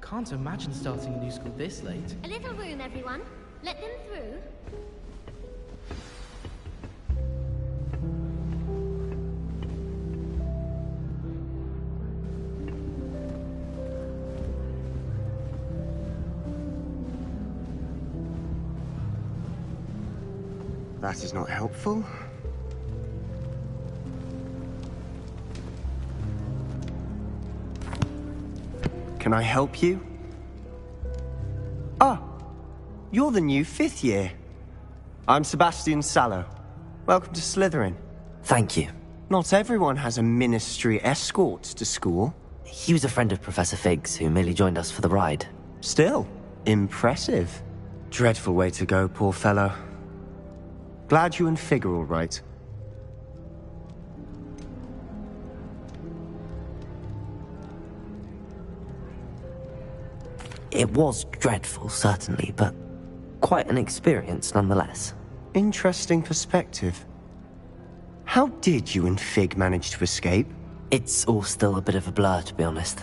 Can't imagine starting a new school this late. A little room, everyone. Let them through. That is not helpful. Can I help you? Ah, you're the new 5th year. I'm Sebastian Sallow. Welcome to Slytherin. Thank you. Not everyone has a ministry escort to school. He was a friend of Professor Fig's who merely joined us for the ride. Still, impressive. Dreadful way to go, poor fellow. Glad you and Fig are all right. It was dreadful, certainly, but quite an experience nonetheless. Interesting perspective. How did you and Fig manage to escape? It's all still a bit of a blur, to be honest.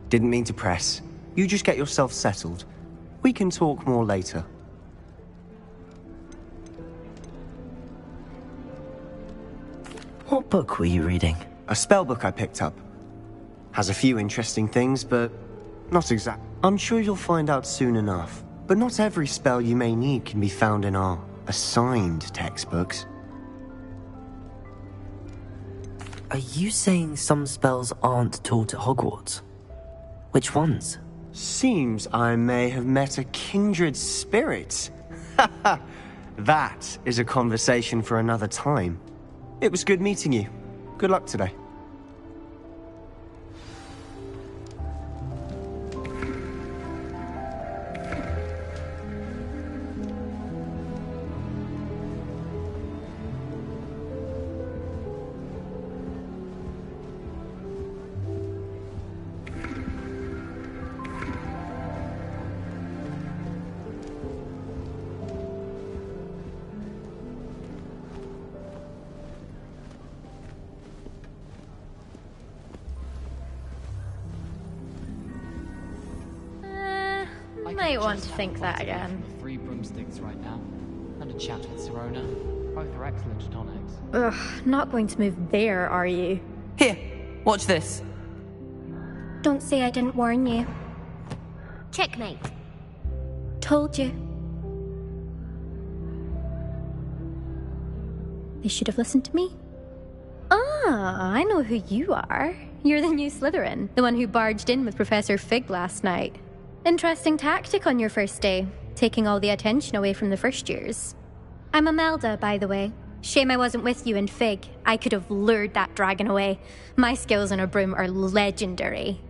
Didn't mean to press. You just get yourself settled. We can talk more later. What book were you reading? A spell book I picked up. Has a few interesting things, but not exact. I'm sure you'll find out soon enough. But not every spell you may need can be found in our assigned textbooks. Are you saying some spells aren't taught at Hogwarts? Which ones? Seems I may have met a kindred spirit. That is a conversation for another time. It was good meeting you. Good luck today. Might want to think that again. 3 broomsticks right now. And a chat with Serona. Both are excellent tonics. Ugh, not going to move there, are you? Here, watch this. Don't say I didn't warn you. Checkmate. Told you. They should have listened to me. Ah, I know who you are. You're the new Slytherin, the one who barged in with Professor Fig last night. Interesting tactic on your first day, taking all the attention away from the first years. I'm Imelda, by the way. Shame I wasn't with you in Fig. I could have lured that dragon away. My skills on a broom are legendary.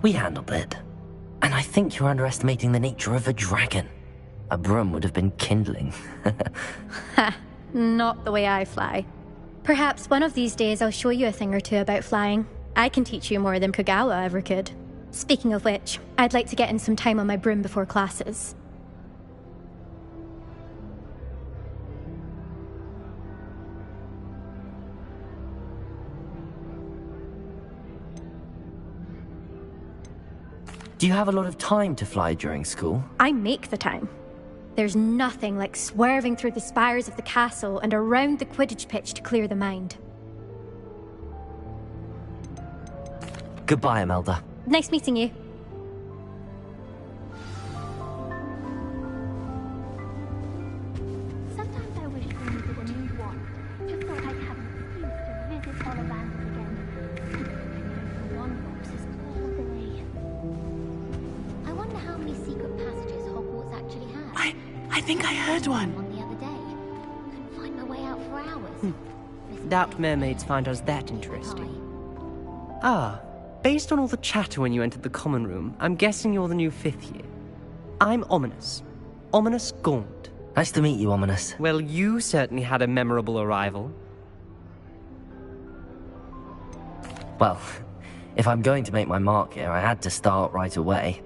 We handled it. And I think you're underestimating the nature of a dragon. A broom would have been kindling. Ha, not the way I fly. Perhaps one of these days I'll show you a thing or two about flying. I can teach you more than Kogawa ever could. Speaking of which, I'd like to get in some time on my broom before classes. Do you have a lot of time to fly during school? I make the time. There's nothing like swerving through the spires of the castle and around the Quidditch pitch to clear the mind. Goodbye, Imelda. Nice meeting you. Sometimes I wish I needed a new wand. Just thought I'd have an excuse to visit Ollivanders again. The wand boxes all day. I wonder how many secret passages Hogwarts actually has. I think I heard one. One the other day. Couldn't find my way out for hours. Doubt mermaids find us that interesting. Ah, based on all the chatter when you entered the common room, I'm guessing you're the new 5th year. I'm Ominous. Ominous Gaunt. Nice to meet you, Ominous. Well, you certainly had a memorable arrival. Well, if I'm going to make my mark here, I had to start right away.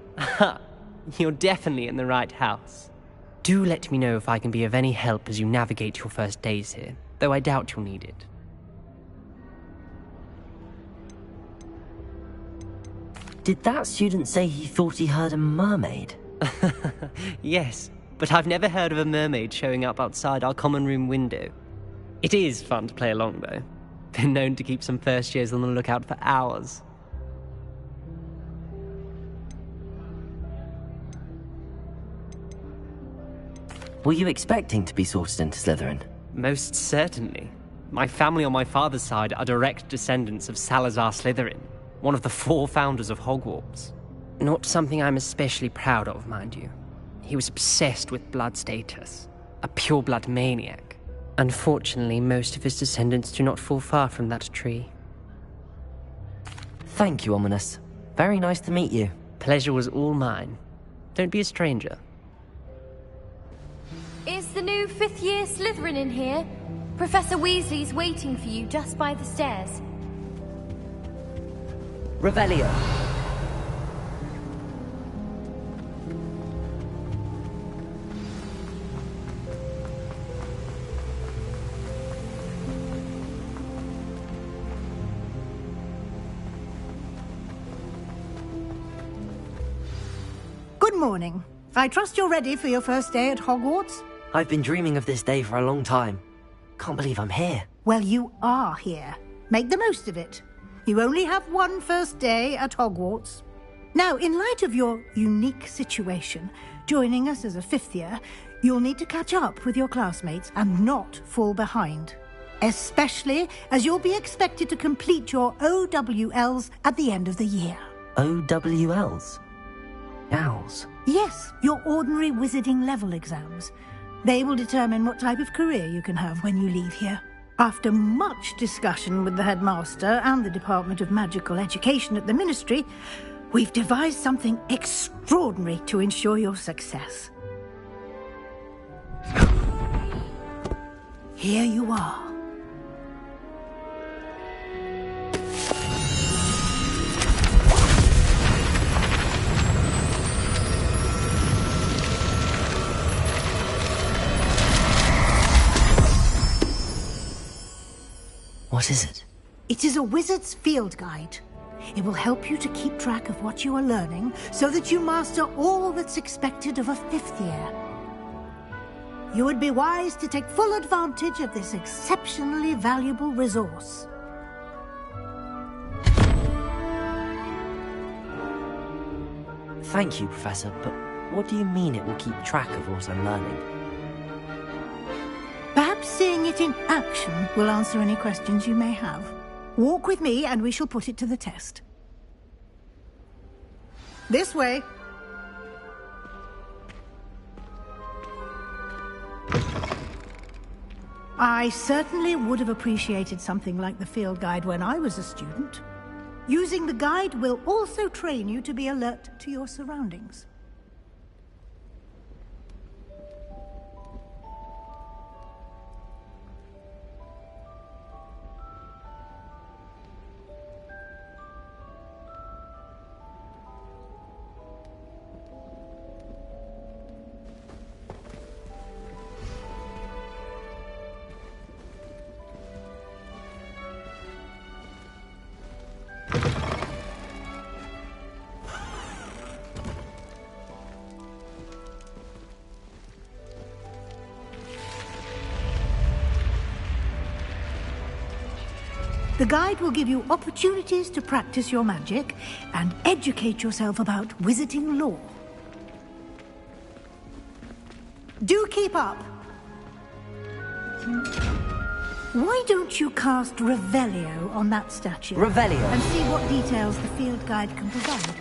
You're definitely in the right house. Do let me know if I can be of any help as you navigate your first days here, though I doubt you'll need it. Did that student say he thought he heard a mermaid? Yes, but I've never heard of a mermaid showing up outside our common room window. It is fun to play along, though. Been known to keep some first years on the lookout for hours. Were you expecting to be sorted into Slytherin? Most certainly. My family on my father's side are direct descendants of Salazar Slytherin, one of the 4 founders of Hogwarts. Not something I'm especially proud of, mind you. He was obsessed with blood status, a pure-blood maniac. Unfortunately, most of his descendants do not fall far from that tree. Thank you, Ominous. Very nice to meet you. Pleasure was all mine. Don't be a stranger. Is the new 5th year Slytherin in here? Professor Weasley's waiting for you just by the stairs. Revelio. Good morning. I trust you're ready for your first day at Hogwarts? I've been dreaming of this day for a long time. Can't believe I'm here. Well, you are here. Make the most of it. You only have one first day at Hogwarts. Now, in light of your unique situation, joining us as a 5th year, you'll need to catch up with your classmates and not fall behind. Especially as you'll be expected to complete your OWLs at the end of the year. OWLs? Owls? Yes, your ordinary wizarding level exams. They will determine what type of career you can have when you leave here. After much discussion with the headmaster and the Department of Magical Education at the Ministry, we've devised something extraordinary to ensure your success. Here you are. What is it? It is a wizard's field guide. It will help you to keep track of what you are learning so that you master all that's expected of a 5th year. You would be wise to take full advantage of this exceptionally valuable resource. Thank you, Professor, but what do you mean it will keep track of what I'm learning? Perhaps seeing it in action will answer any questions you may have. Walk with me and we shall put it to the test. This way. I certainly would have appreciated something like the field guide when I was a student. Using the guide will also train you to be alert to your surroundings. The guide will give you opportunities to practice your magic and educate yourself about wizarding lore. Do keep up. Why don't you cast Revelio on that statue? Revelio. And see what details the field guide can provide.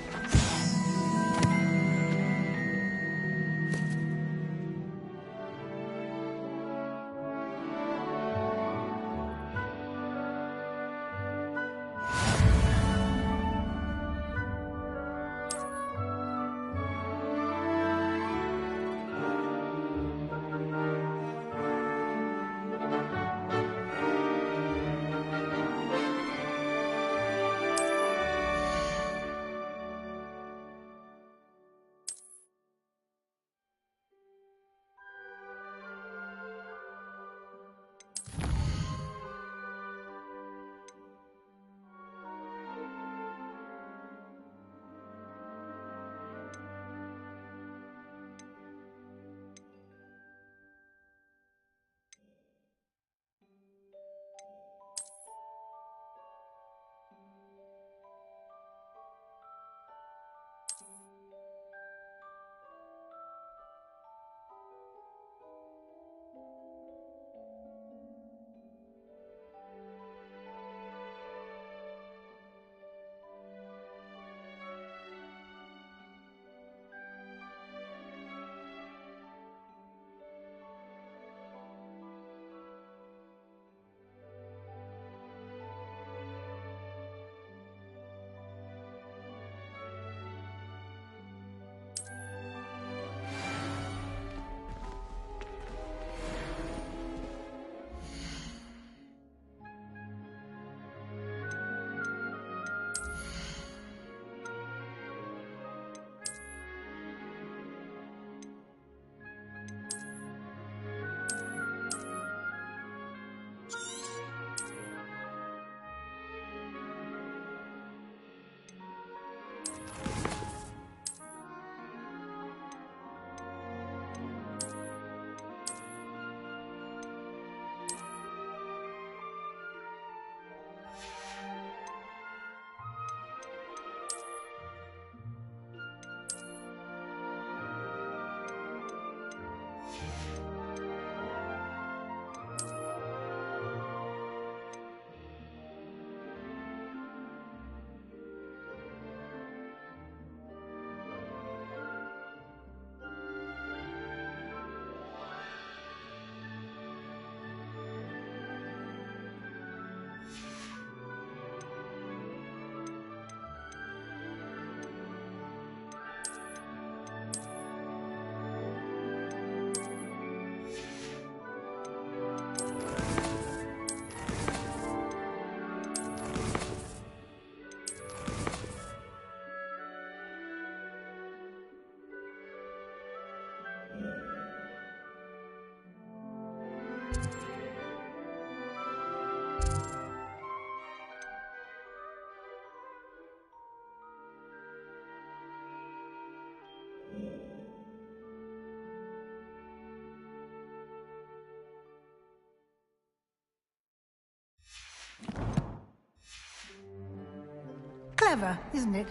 Clever, isn't it?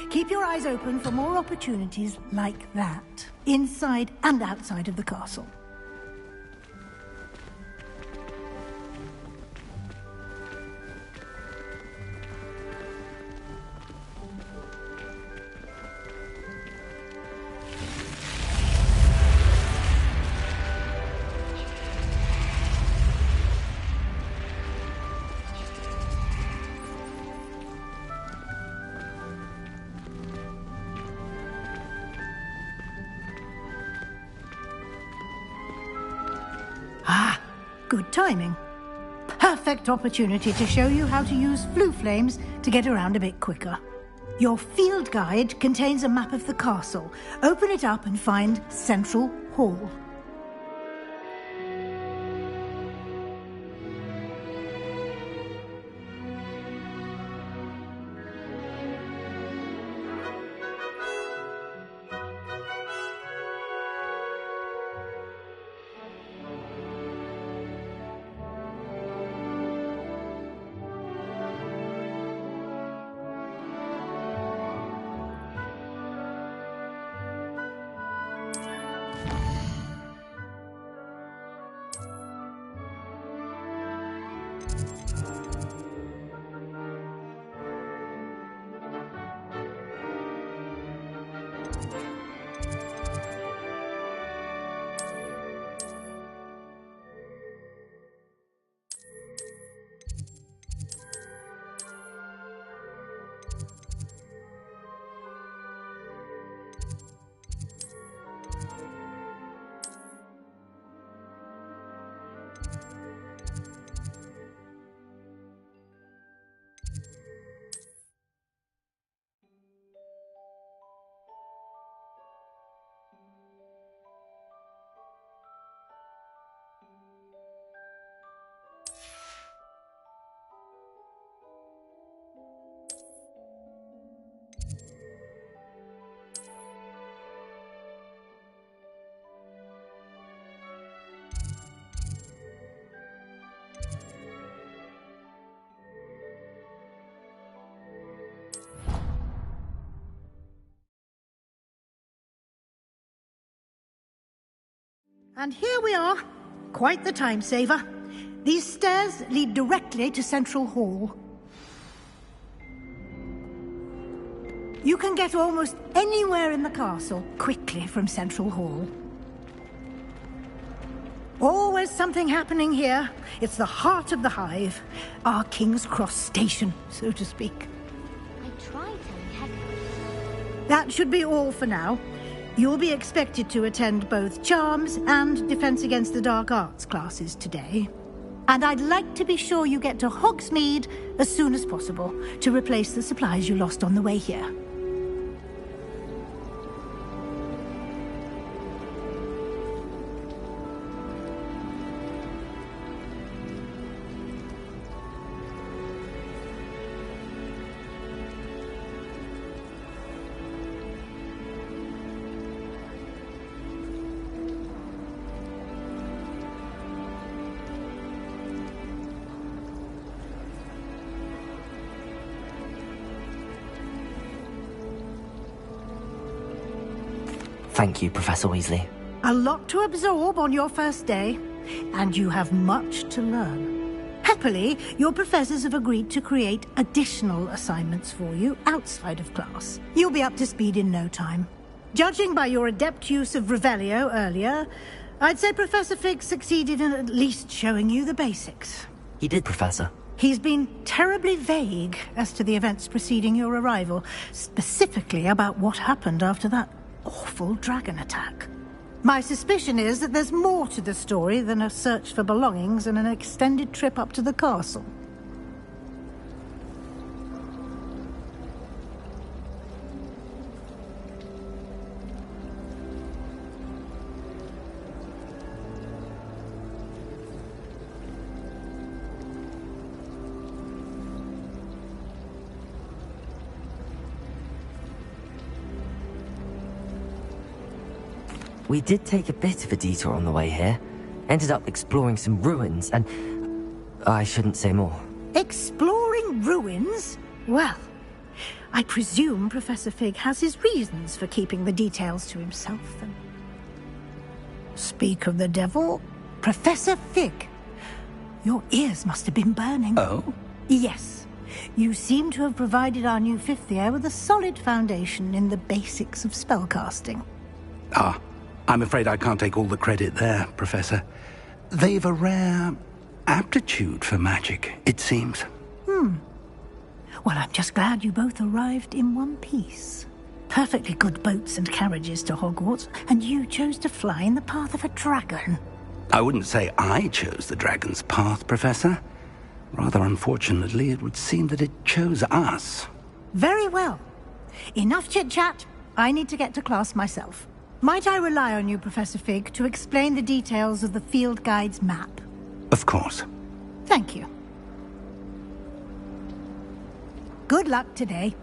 Keep your eyes open for more opportunities like that, inside and outside of the castle. Good timing. Perfect opportunity to show you how to use flue flames to get around a bit quicker. Your field guide contains a map of the castle. Open it up and find Central Hall. And here we are. Quite the time saver. These stairs lead directly to Central Hall. You can get almost anywhere in the castle quickly from Central Hall. Always something happening here. It's the heart of the hive. Our King's Cross station, so to speak. I tried telling Hector. That should be all for now. You'll be expected to attend both Charms and Defense Against the Dark Arts classes today. And I'd like to be sure you get to Hogsmeade as soon as possible to replace the supplies you lost on the way here. Thank you, Professor Weasley. A lot to absorb on your first day, and you have much to learn. Happily, your professors have agreed to create additional assignments for you outside of class. You'll be up to speed in no time. Judging by your adept use of Revelio earlier, I'd say Professor Fig succeeded in at least showing you the basics. He did, Professor. He's been terribly vague as to the events preceding your arrival, specifically about what happened after that awful dragon attack. My suspicion is that there's more to the story than a search for belongings and an extended trip up to the castle. We did take a bit of a detour on the way here. Ended up exploring some ruins and... I shouldn't say more. Exploring ruins? Well, I presume Professor Fig has his reasons for keeping the details to himself, then. Speak of the devil, Professor Fig. Your ears must have been burning. Oh? Yes. You seem to have provided our new fifth year with a solid foundation in the basics of spellcasting. Ah, I'm afraid I can't take all the credit there, Professor. They've a rare aptitude for magic, it seems. Well, I'm just glad you both arrived in one piece. Perfectly good boats and carriages to Hogwarts, and you chose to fly in the path of a dragon. I wouldn't say I chose the dragon's path, Professor. Rather unfortunately, it would seem that it chose us. Very well. Enough chit-chat. I need to get to class myself. Might I rely on you, Professor Fig, to explain the details of the field guide's map? Of course. Thank you. Good luck today.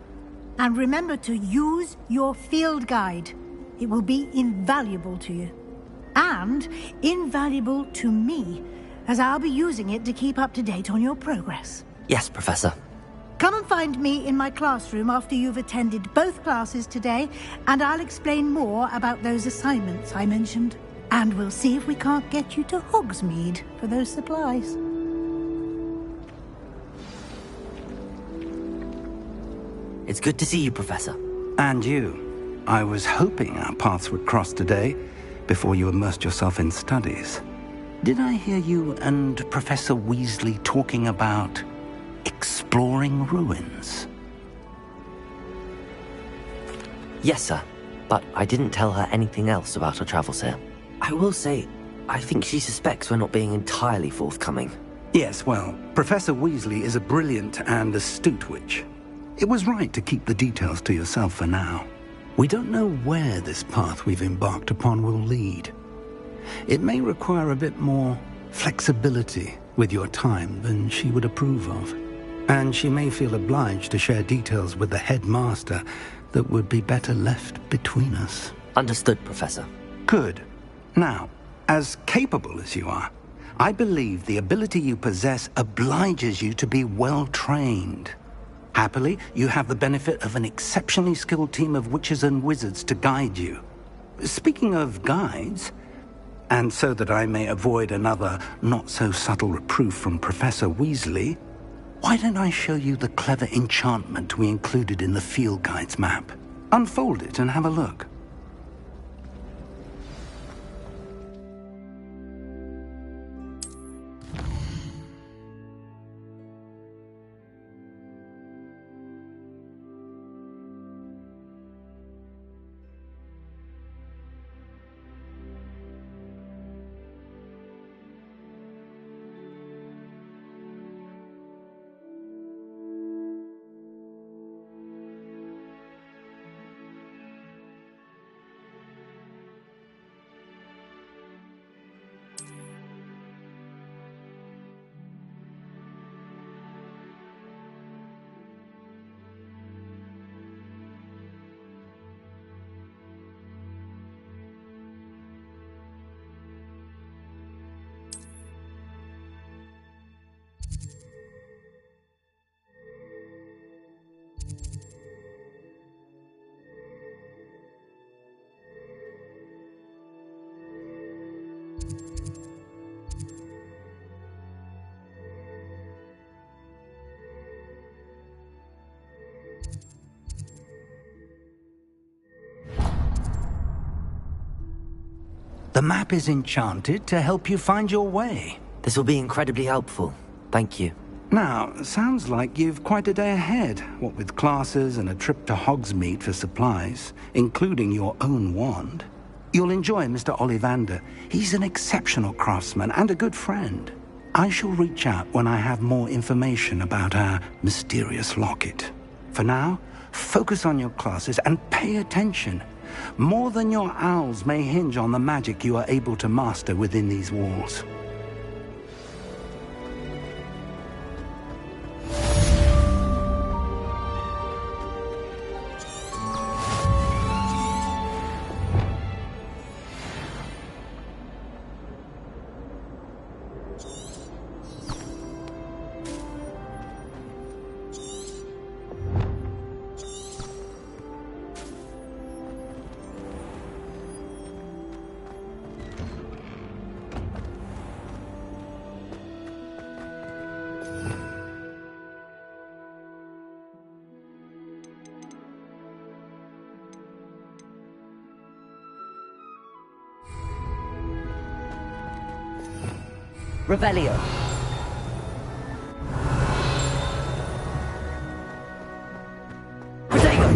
And remember to use your field guide. It will be invaluable to you. And invaluable to me, as I'll be using it to keep up to date on your progress. Yes, Professor. Come and find me in my classroom after you've attended both classes today, and I'll explain more about those assignments I mentioned. And we'll see if we can't get you to Hogsmeade for those supplies. It's good to see you, Professor. And you. I was hoping our paths would cross today, before you immersed yourself in studies. Did I hear you and Professor Weasley talking about exploring ruins? Yes, sir. But I didn't tell her anything else about our travels here. I will say, I think she suspects we're not being entirely forthcoming. Yes, well, Professor Weasley is a brilliant and astute witch. It was right to keep the details to yourself for now. We don't know where this path we've embarked upon will lead. It may require a bit more flexibility with your time than she would approve of. And she may feel obliged to share details with the headmaster that would be better left between us. Understood, Professor. Good. Now, as capable as you are, I believe the ability you possess obliges you to be well trained. Happily, you have the benefit of an exceptionally skilled team of witches and wizards to guide you. Speaking of guides, and so that I may avoid another not-so-subtle reproof from Professor Weasley, why don't I show you the clever enchantment we included in the field guide's map? Unfold it and have a look. The map is enchanted to help you find your way. This will be incredibly helpful. Thank you. Now, sounds like you've quite a day ahead, what with classes and a trip to Hogsmeade for supplies, including your own wand. You'll enjoy Mr. Ollivander. He's an exceptional craftsman and a good friend. I shall reach out when I have more information about our mysterious locket. For now, focus on your classes and pay attention. More than your owls may hinge on the magic you are able to master within these walls. Revelio. Protego.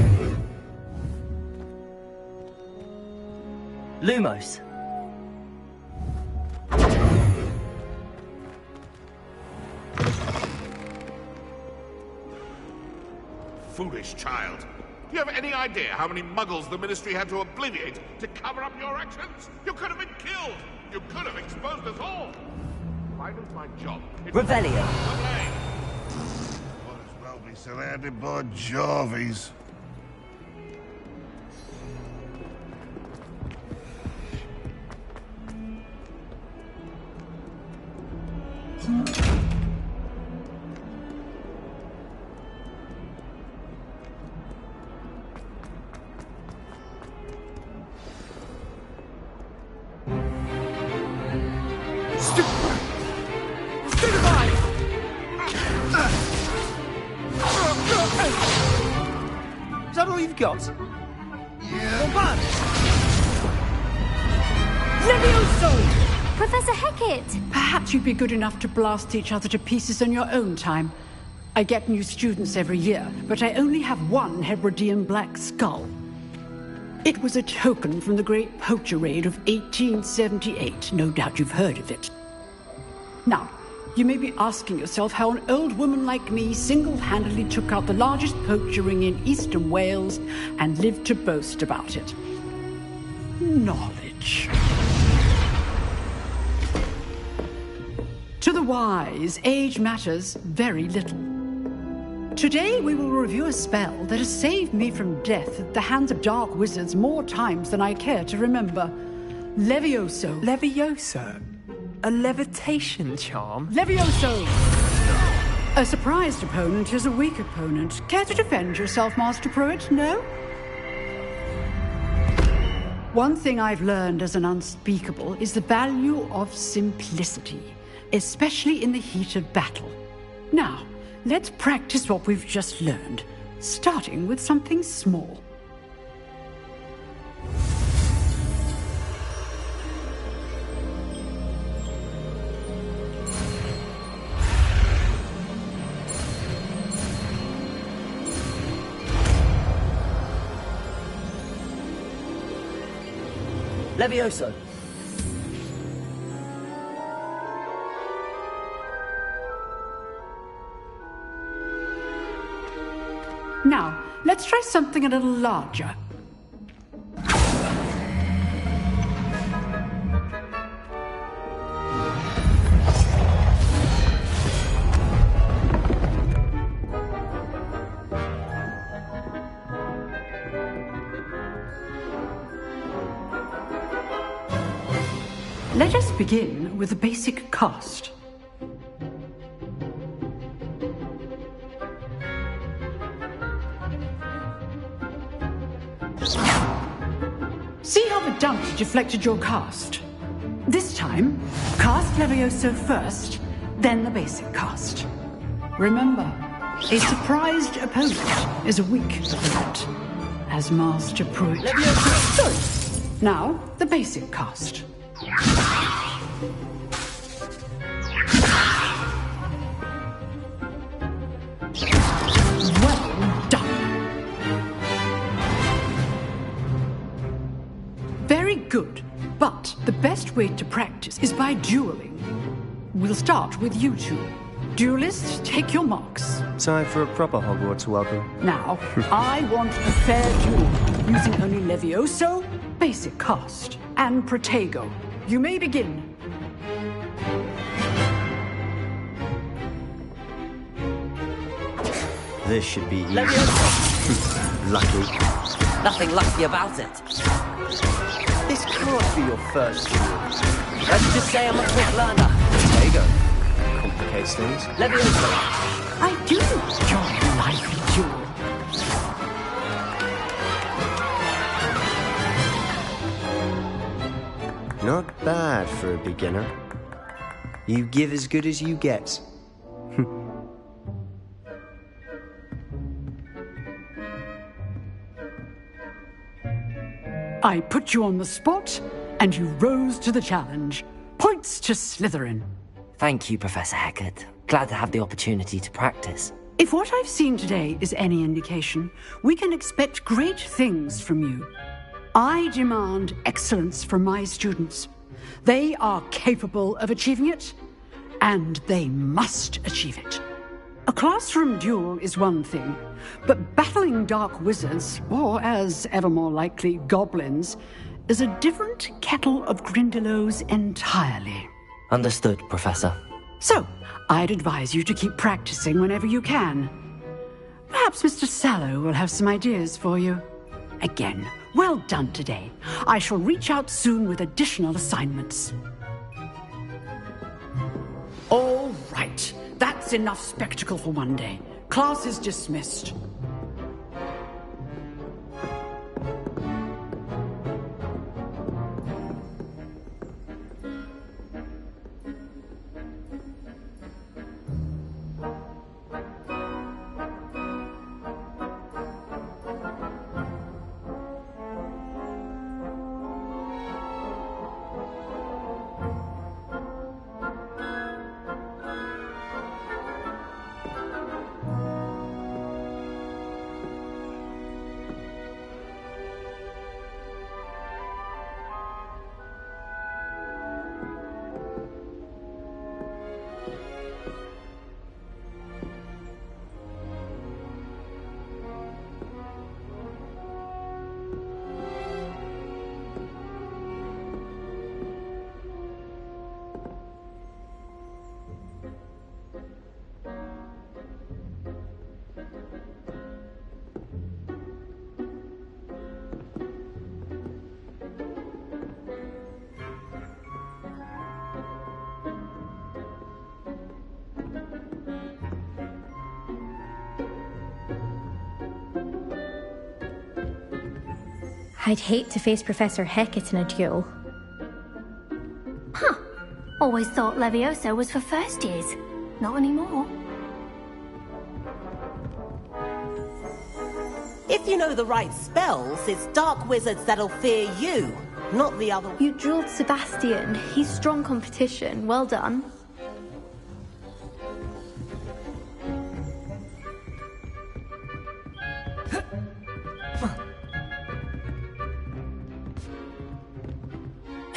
Lumos. Foolish child. Do you have any idea how many muggles the Ministry had to obliviate to cover up your actions? You could have been killed! You could have exposed us all! If I lose my job... Revelio. Might as well be surrounded by Jarvies. Is that all you've got? Yeah. Levioso! Professor Hecat! Perhaps you'd be good enough to blast each other to pieces on your own time. I get new students every year, but I only have one Hebridean black skull. It was a token from the Great Poacher Raid of 1878. No doubt you've heard of it. Now, you may be asking yourself how an old woman like me single-handedly took out the largest poacher ring in eastern Wales and lived to boast about it. Knowledge. To the wise, age matters very little. Today we will review a spell that has saved me from death at the hands of dark wizards more times than I care to remember. Levioso. Levioso? A levitation charm? Levioso! A surprised opponent is a weak opponent. Care to defend yourself, Master Pruitt? No? One thing I've learned as an unspeakable is the value of simplicity, especially in the heat of battle. Now, let's practice what we've just learned, starting with something small. Levioso. Now, let's try something a little larger. Let us begin with the basic cast. See how the dumpy deflected your cast? This time, cast Levioso first, then the basic cast. Remember, a surprised opponent is a weak opponent, as Master Pruitt. Levioso! Good. Now, the basic cast. Well done. Very good, but the best way to practice is by dueling. We'll start with you two. Duelists, take your marks. Time for a proper Hogwarts welcome. Now, I want a fair duel, using only Levioso, basic cast, and Protego. You may begin. This should be easy. Levioso. Lucky. Nothing lucky about it. This can't be your first duel. Let's just say I'm a quick learner. There you go. Complicates things. Levioso. I do enjoy a lively duel. Not bad for a beginner. You give as good as you get. I put you on the spot, and you rose to the challenge. Points to Slytherin. Thank you, Professor Hecat. Glad to have the opportunity to practice. If what I've seen today is any indication, we can expect great things from you. I demand excellence from my students. They are capable of achieving it, and they must achieve it. A classroom duel is one thing, but battling dark wizards, or as ever more likely, goblins, is a different kettle of Grindylows entirely. Understood, Professor. So, I'd advise you to keep practicing whenever you can. Perhaps Mr. Sallow will have some ideas for you. Again, well done today. I shall reach out soon with additional assignments. All right. That's enough spectacle for one day. Class is dismissed. I'd hate to face Professor Hecat in a duel. Huh. Always thought Levioso was for first years. Not anymore. If you know the right spells, it's dark wizards that'll fear you, not the other. You drilled Sebastian. He's strong competition. Well done.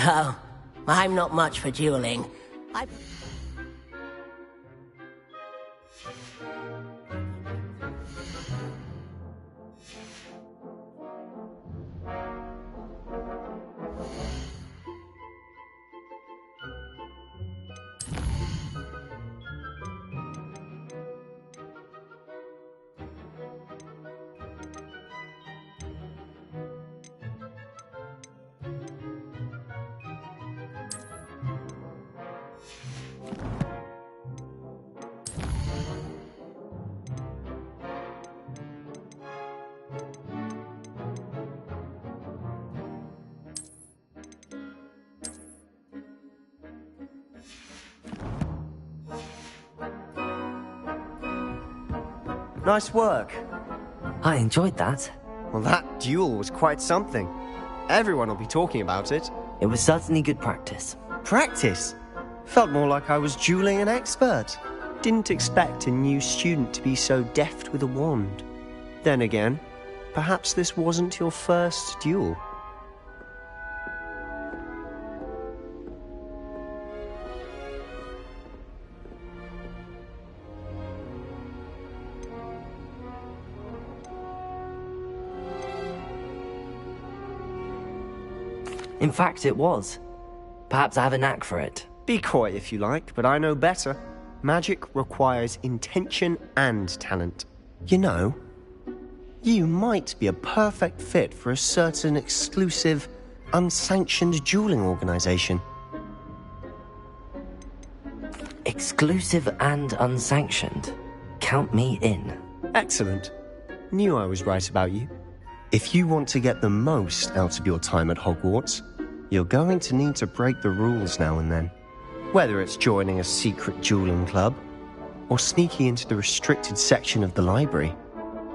Oh, I'm not much for dueling. Nice work. I enjoyed that. Well, that duel was quite something. Everyone will be talking about it. It was certainly good practice. Practice? Felt more like I was dueling an expert. Didn't expect a new student to be so deft with a wand. Then again, perhaps this wasn't your first duel. In fact, it was. Perhaps I have a knack for it. Be coy if you like, but I know better. Magic requires intention and talent. You know, you might be a perfect fit for a certain exclusive, unsanctioned dueling organization. Exclusive and unsanctioned. Count me in. Excellent. Knew I was right about you. If you want to get the most out of your time at Hogwarts, you're going to need to break the rules now and then. Whether it's joining a secret dueling club, or sneaking into the restricted section of the library,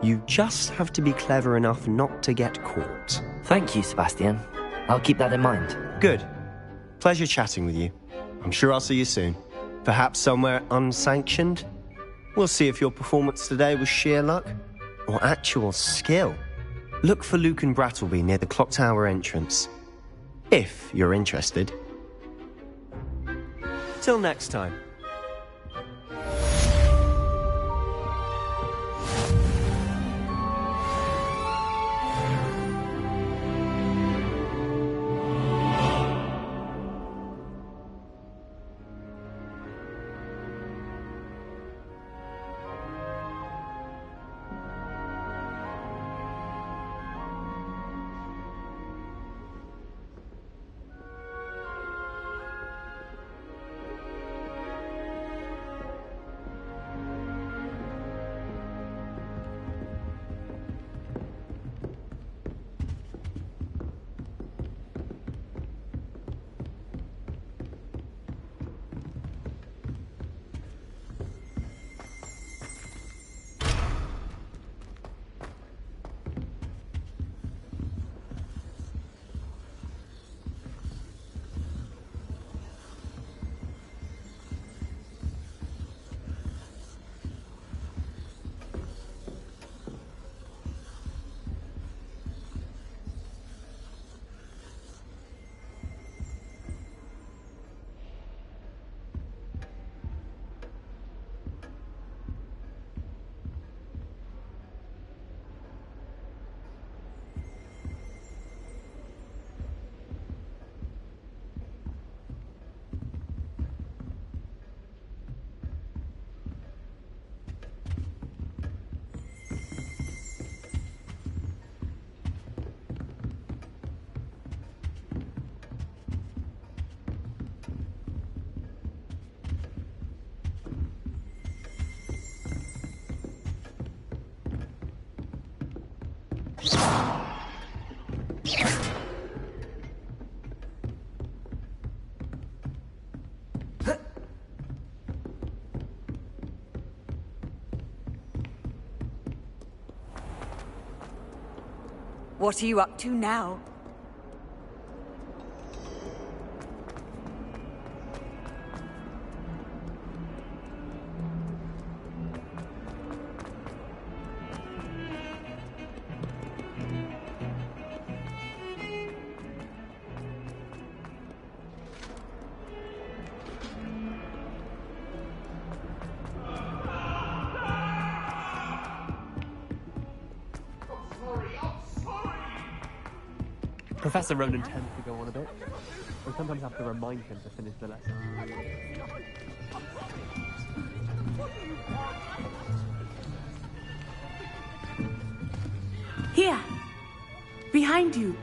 you just have to be clever enough not to get caught. Thank you, Sebastian. I'll keep that in mind. Good. Pleasure chatting with you. I'm sure I'll see you soon. Perhaps somewhere unsanctioned? We'll see if your performance today was sheer luck or actual skill. Look for Luke and Brattleby near the clock tower entrance. If you're interested. Till next time. What are you up to now? Professor Ronan tends to go on a bit. I sometimes have to remind him to finish the lesson. Here! Behind you!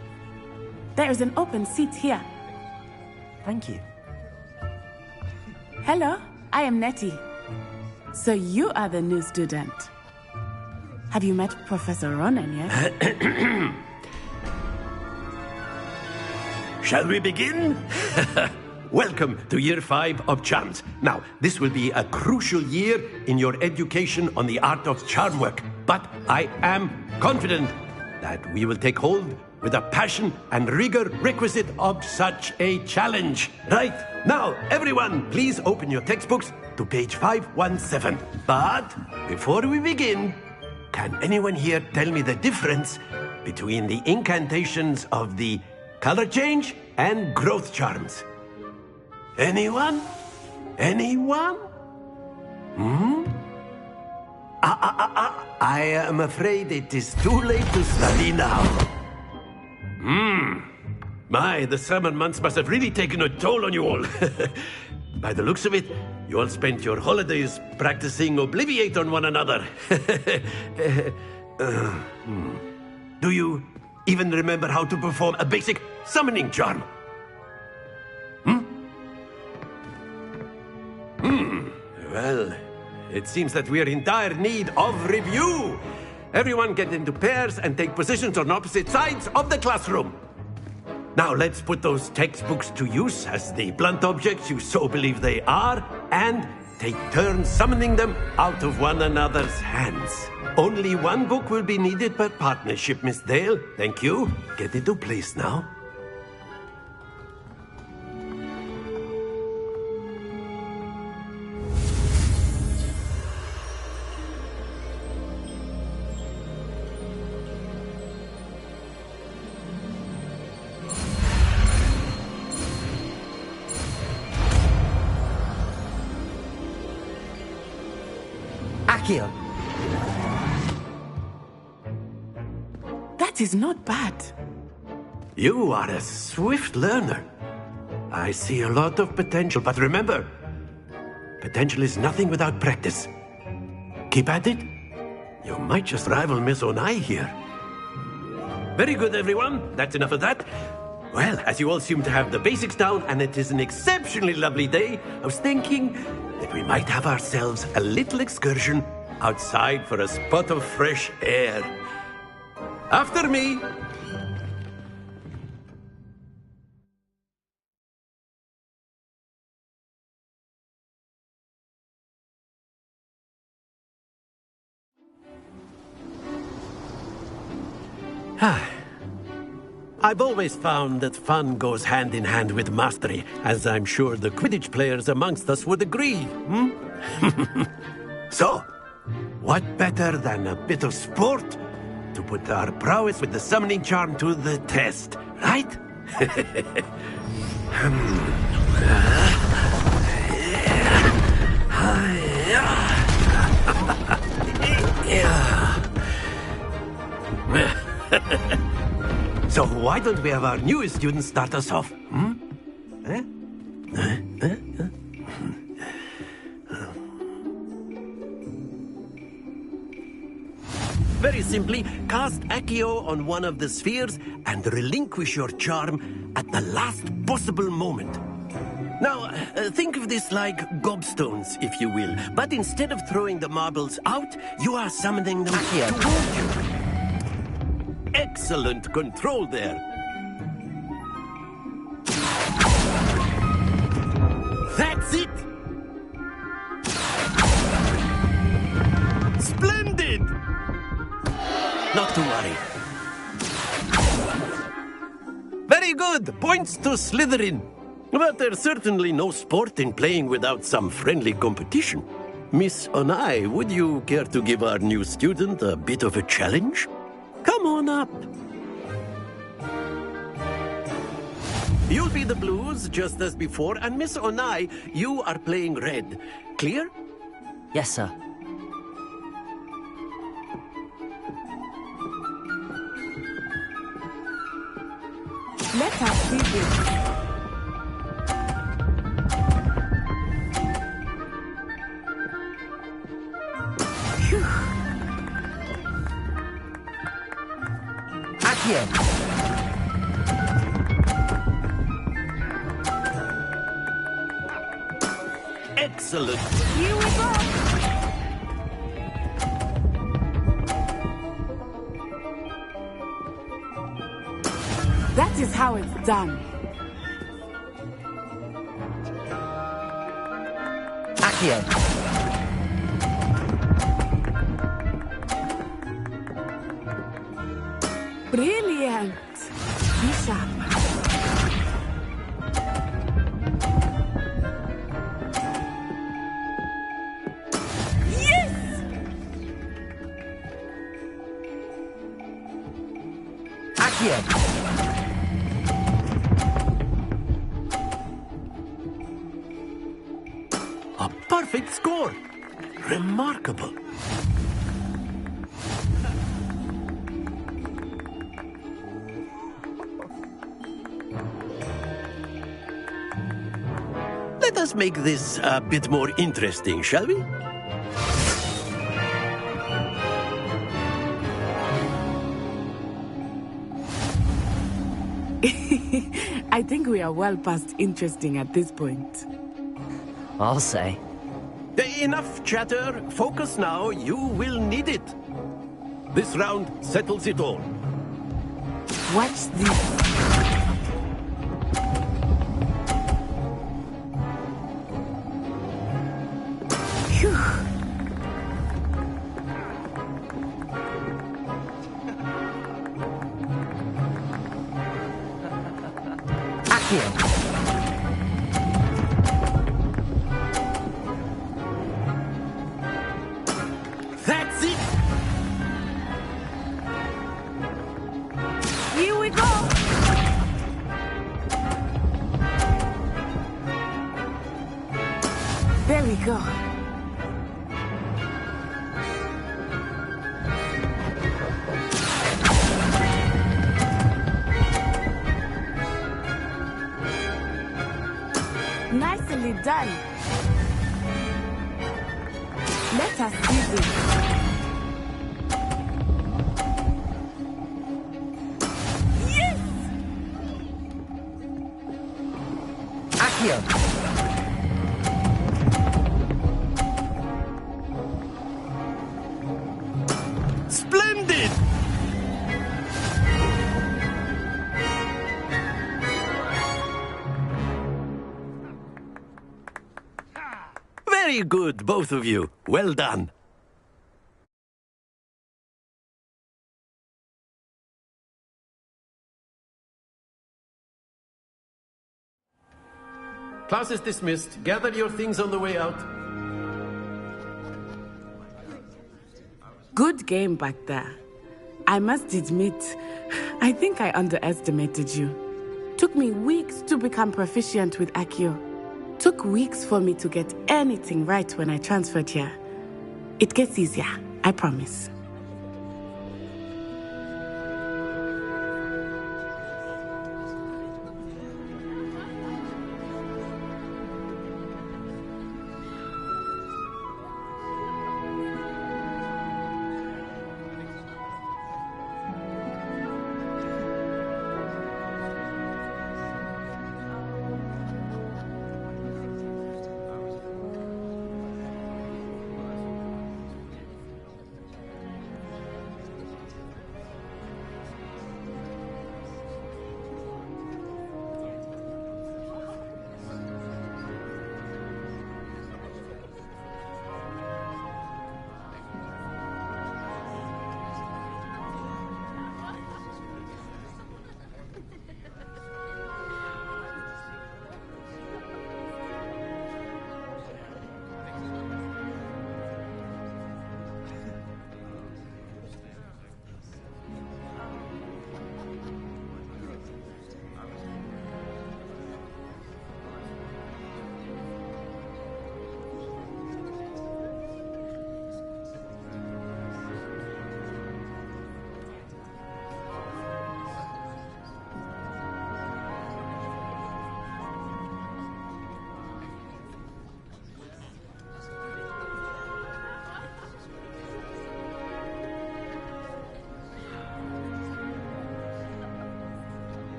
There is an open seat here. Thank you. Hello, I am Nettie. So you are the new student. Have you met Professor Ronan yet? Shall we begin? Welcome to Year 5 of Charms. Now, this will be a crucial year in your education on the art of charm work, but I am confident that we will take hold with the passion and rigor requisite of such a challenge. Right, now, everyone, please open your textbooks to page 517. But before we begin, can anyone here tell me the difference between the incantations of the color change and growth charms? Anyone? Anyone? I am afraid it is too late to study now. My, the summer months must have really taken a toll on you all. By the looks of it, you all spent your holidays practicing Obliviate on one another. Do you even remember how to perform a basic summoning charm? Well, it seems that we are in dire need of review. Everyone get into pairs and take positions on opposite sides of the classroom. Now let's put those textbooks to use as the blunt objects you so believe they are, and take turns summoning them out of one another's hands. Only one book will be needed per partnership, Miss Dale. Thank you. Get into place now. Accio. That is not bad. You are a swift learner. I see a lot of potential, but remember, potential is nothing without practice. Keep at it. You might just rival Miss Onai here. Very good, everyone. That's enough of that. Well, as you all seem to have the basics down, and it is an exceptionally lovely day, I was thinking that we might have ourselves a little excursion outside for a spot of fresh air. After me. I've always found that fun goes hand in hand with mastery, as I'm sure the Quidditch players amongst us would agree. So, what better than a bit of sport to put our prowess with the summoning charm to the test, right? So why don't we have our newest student start us off? Very simply, cast Accio on one of the spheres and relinquish your charm at the last possible moment. Now, think of this like gobstones, if you will. But instead of throwing the marbles out, you are summoning them toward you. Excellent control there. That's it! Splendid! Not to worry. Very good! Points to Slytherin. But there's certainly no sport in playing without some friendly competition. Miss Onai, would you care to give our new student a bit of a challenge? Come on up. You'll be the blues, just as before, and Miss Onai, you are playing red. Clear? Yes, sir. Let us see this. Accio. Excellent. Here we go. That is how it's done. Accio. Brilliant. Be sharp. Yes! Accio. A perfect score. Remarkable. Let us make this a bit more interesting, shall we? I think we are well past interesting at this point. I'll say. Enough chatter. Focus now. You will need it. This round settles it all. Watch this. That's it! Here we go! There we go. Nicely done. Let us see this. Yes! Accio! Splendid! Very good, both of you. Well done. Class is dismissed. Gather your things on the way out. Good game back there. I must admit, I think I underestimated you. Took me weeks to become proficient with Accio. Took weeks for me to get anything right when I transferred here. It gets easier, I promise.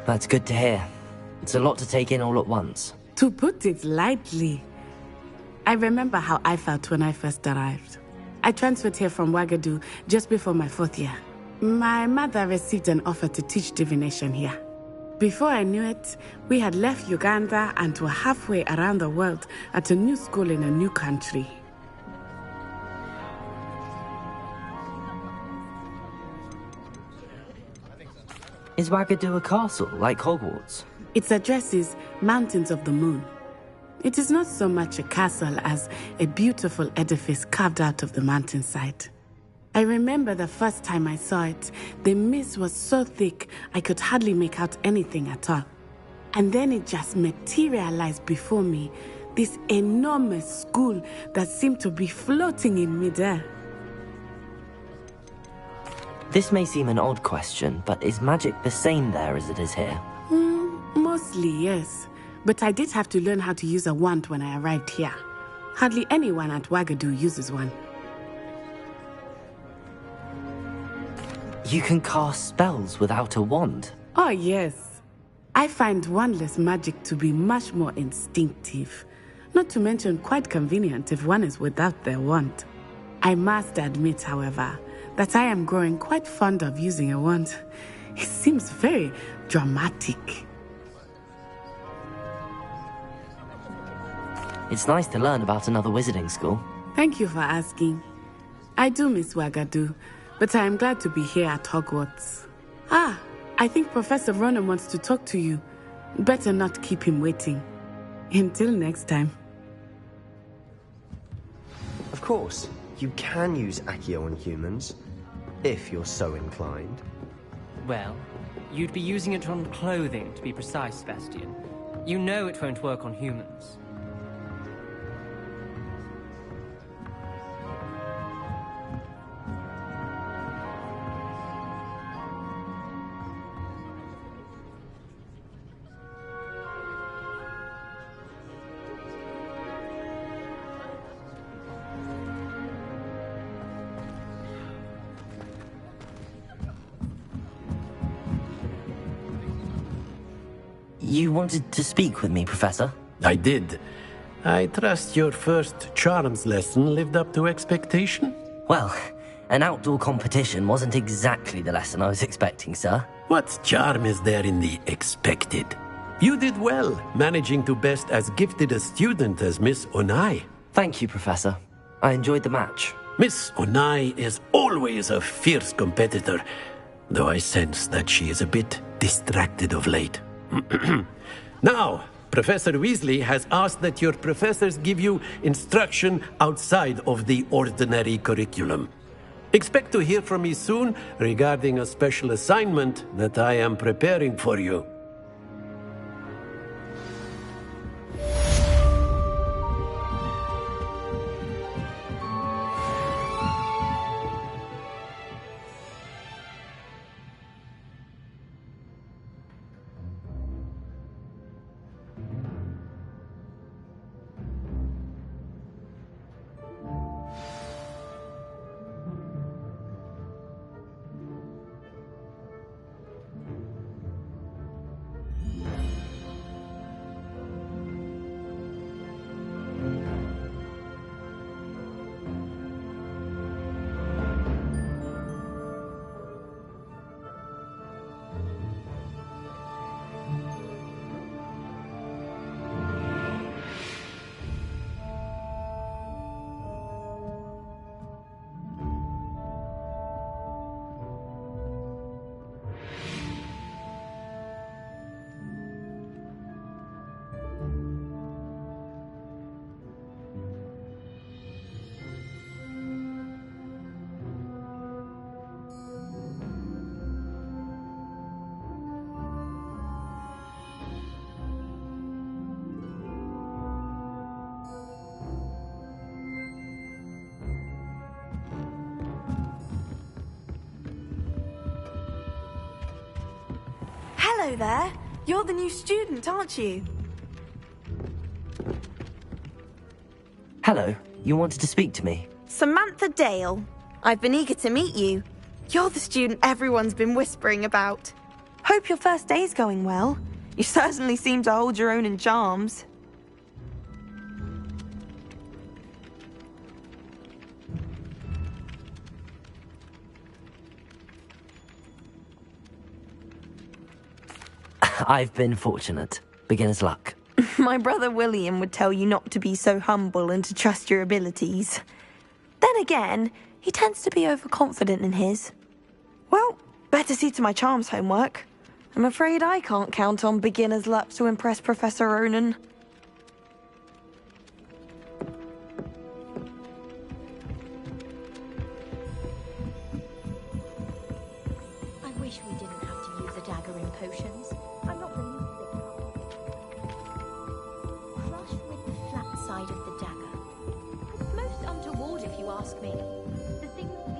That's good to hear. It's a lot to take in all at once. To put it lightly, I remember how I felt when I first arrived. I transferred here from Wagadu just before my 4th year. My mother received an offer to teach divination here. Before I knew it, we had left Uganda and were halfway around the world at a new school in a new country. Is Wagadu a castle, like Hogwarts? Its address is Mountains of the Moon. It is not so much a castle as a beautiful edifice carved out of the mountainside. I remember the first time I saw it, the mist was so thick I could hardly make out anything at all. And then it just materialized before me, this enormous school that seemed to be floating in midair. This may seem an odd question, but is magic the same there as it is here? Mostly, yes. But I did have to learn how to use a wand when I arrived here. Hardly anyone at Wagadu uses one. You can cast spells without a wand? Oh, yes. I find wandless magic to be much more instinctive. Not to mention quite convenient if one is without their wand. I must admit, however, that I am growing quite fond of using a wand. It seems very dramatic. It's nice to learn about another wizarding school. Thank you for asking. I do miss Wagadu, but I am glad to be here at Hogwarts. I think Professor Ronan wants to talk to you. Better not keep him waiting. Until next time. Of course, you can use Accio on humans, if you're so inclined. Well, you'd be using it on clothing, to be precise, Sebastian. You know it won't work on humans. You wanted to speak with me, Professor? I did. I trust your first charms lesson lived up to expectation? Well, an outdoor competition wasn't exactly the lesson I was expecting, sir. What charm is there in the expected? You did well, managing to best as gifted a student as Miss Onai. Thank you, Professor. I enjoyed the match. Miss Onai is always a fierce competitor, though I sense that she is a bit distracted of late. Now, Professor Weasley has asked that your professors give you instruction outside of the ordinary curriculum. Expect to hear from me soon regarding a special assignment that I am preparing for you. Hello there. You're the new student, aren't you? Hello. You wanted to speak to me? Samantha Dale. I've been eager to meet you. You're the student everyone's been whispering about. Hope your first day's going well. You certainly seem to hold your own in charms. I've been fortunate. Beginner's luck. My brother William would tell you not to be so humble and to trust your abilities. Then again, he tends to be overconfident in his. Well, better see to my charms homework. I'm afraid I can't count on beginner's luck to impress Professor Ronan. I wish we didn't have to use a dagger in potions. I'm not the least bit comfortable. Crush with the flat side of the dagger. It's most untoward if you ask me. The things we...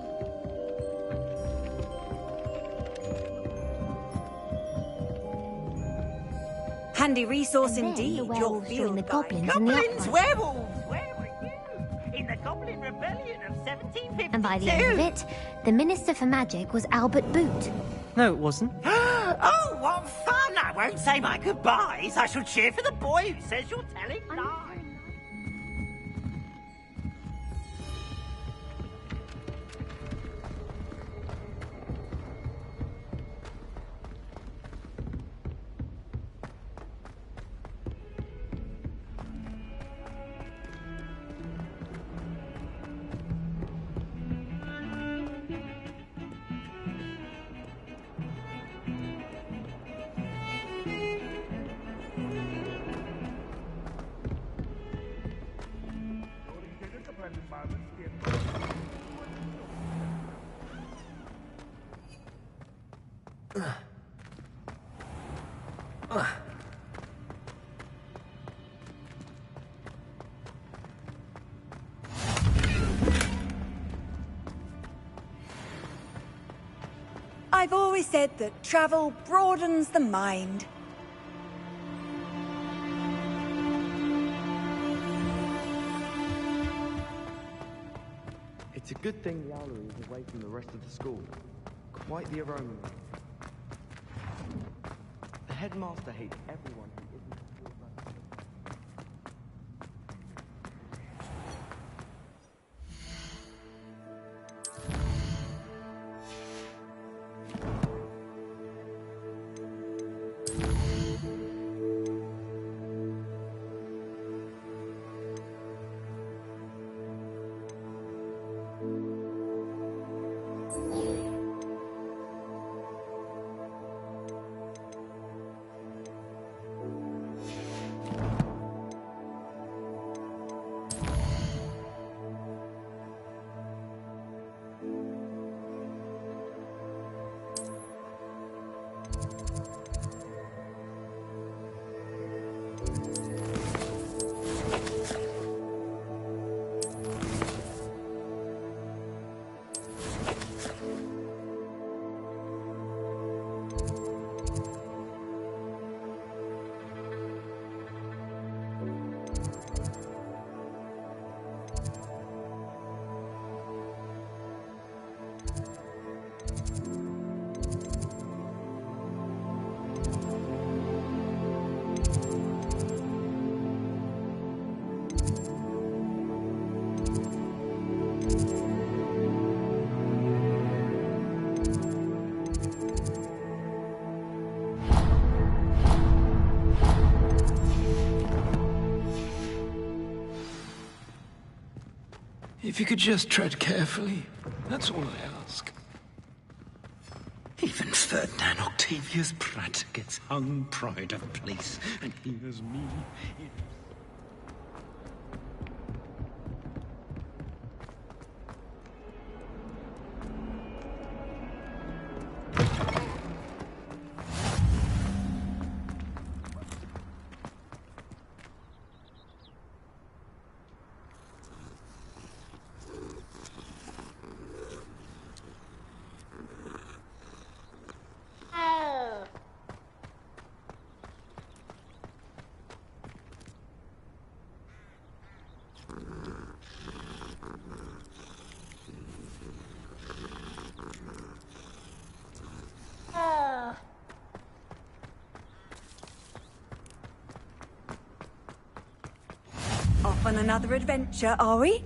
Handy resource And then indeed. the Your werewolves field join the guide. goblins in the Goblins, upright. werewolves, where were you? In the Goblin Rebellion of 1752? And by the end of it, the Minister for Magic was Albert Boot. No, it wasn't. Oh, what fun! I won't say my goodbyes. I shall cheer for the boy who says you're telling lies. I've always said that travel broadens the mind. It's a good thing the owlery is away from the rest of the school. Quite the aroma. The headmaster hates everyone who isn't a school brother. If you could just tread carefully, that's all I ask. Even Ferdinand Octavius Pratt gets hung pride of place, and here's me. on another adventure, are we?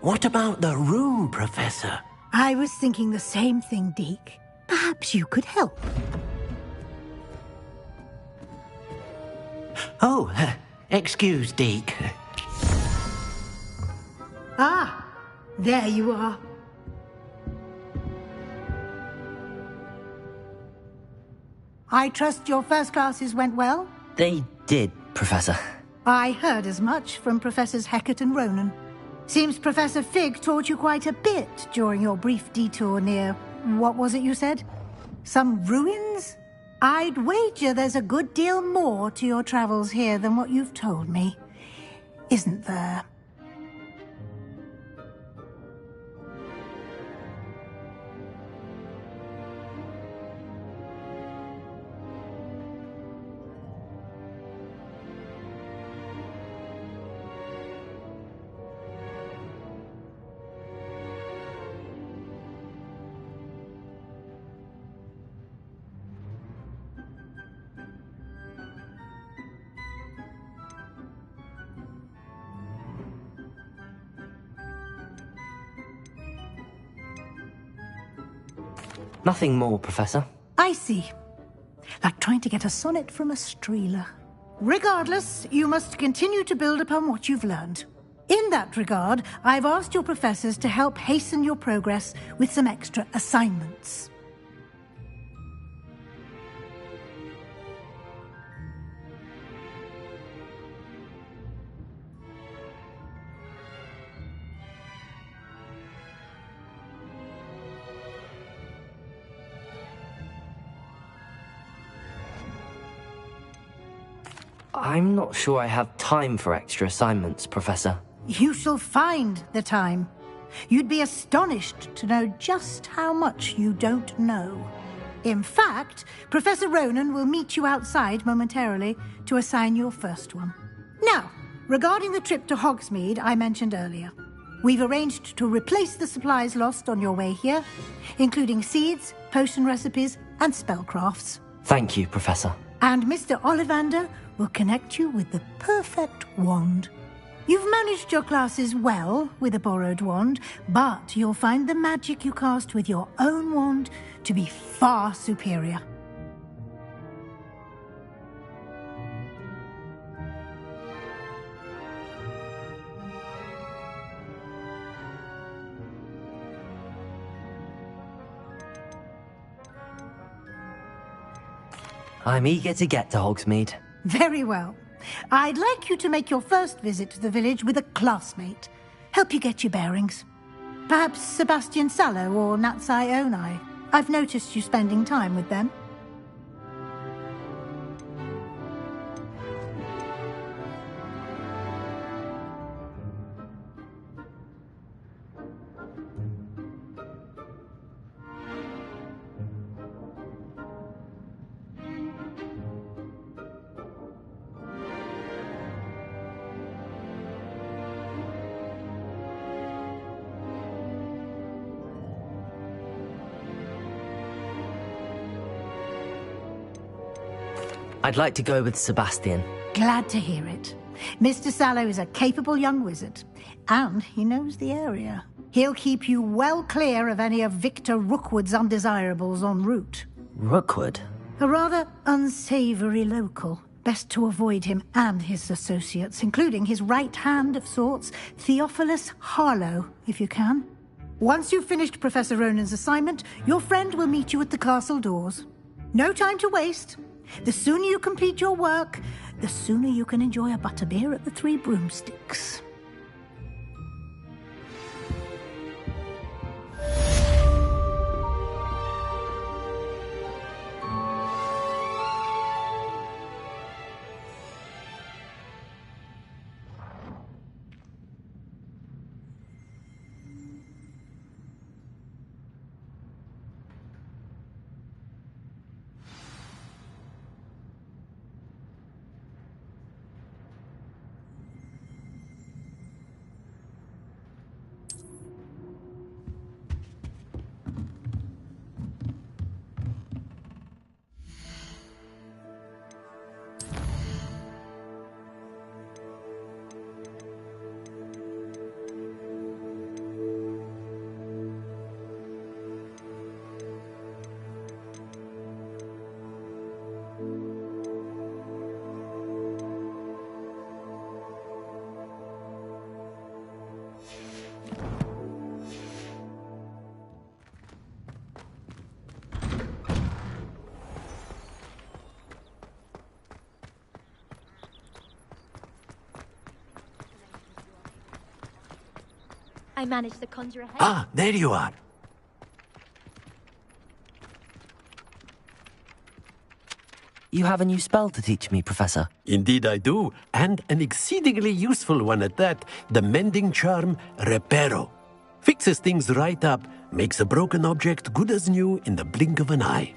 What about the room, Professor? I was thinking the same thing, Deke. Perhaps you could help. Oh, excuse, Deke. Ah, there you are. I trust your first classes went well? They did, Professor. I heard as much from Professors Hecat and Ronan. Seems Professor Fig taught you quite a bit during your brief detour near... what was it you said? Some ruins? I'd wager there's a good deal more to your travels here than what you've told me. Isn't there? Nothing more, Professor. I see. Like trying to get a sonnet from a streeler. Regardless, you must continue to build upon what you've learned. In that regard, I've asked your professors to help hasten your progress with some extra assignments. I'm not sure I have time for extra assignments, Professor. You shall find the time. You'd be astonished to know just how much you don't know. In fact, Professor Ronan will meet you outside momentarily to assign your first one. Now, regarding the trip to Hogsmeade I mentioned earlier, we've arranged to replace the supplies lost on your way here, including seeds, potion recipes, and spellcrafts. Thank you, Professor. And Mr. Ollivander will connect you with the perfect wand. You've managed your classes well with a borrowed wand, but you'll find the magic you cast with your own wand to be far superior. I'm eager to get to Hogsmeade. Very well. I'd like you to make your first visit to the village with a classmate. Help you get your bearings. Perhaps Sebastian Sallow or Natsai Onai. I've noticed you spending time with them. I'd like to go with Sebastian. Glad to hear it. Mr. Sallow is a capable young wizard, and he knows the area. He'll keep you well clear of any of Victor Rookwood's undesirables en route. Rookwood? A rather unsavory local. Best to avoid him and his associates, including his right hand of sorts, Theophilus Harlow, if you can. Once you've finished Professor Ronan's assignment, your friend will meet you at the castle doors. No time to waste. The sooner you complete your work, the sooner you can enjoy a butterbeer at the Three Broomsticks. I managed to conjure a head. Ah, there you are. You have a new spell to teach me, Professor. Indeed I do, and an exceedingly useful one at that. The mending charm, Reparo. Fixes things right up, makes a broken object good as new in the blink of an eye.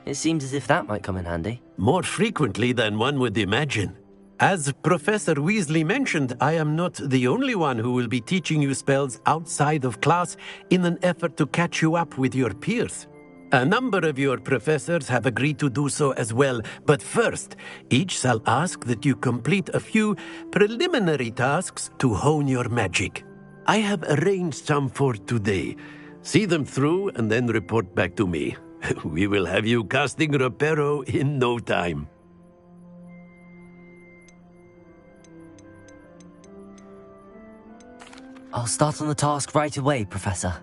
It seems as if that might come in handy. More frequently than one would imagine. As Professor Weasley mentioned, I am not the only one who will be teaching you spells outside of class in an effort to catch you up with your peers. A number of your professors have agreed to do so as well, but first, each shall ask that you complete a few preliminary tasks to hone your magic. I have arranged some for today. See them through and then report back to me. We will have you casting Reparo in no time. I'll start on the task right away, Professor.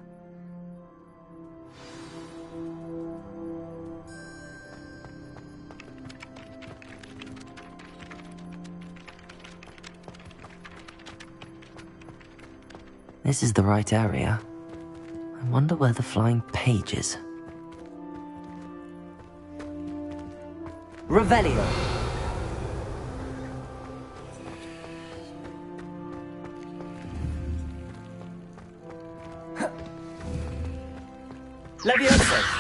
This is the right area. I wonder where the flying page is. Revelio! Leviosa!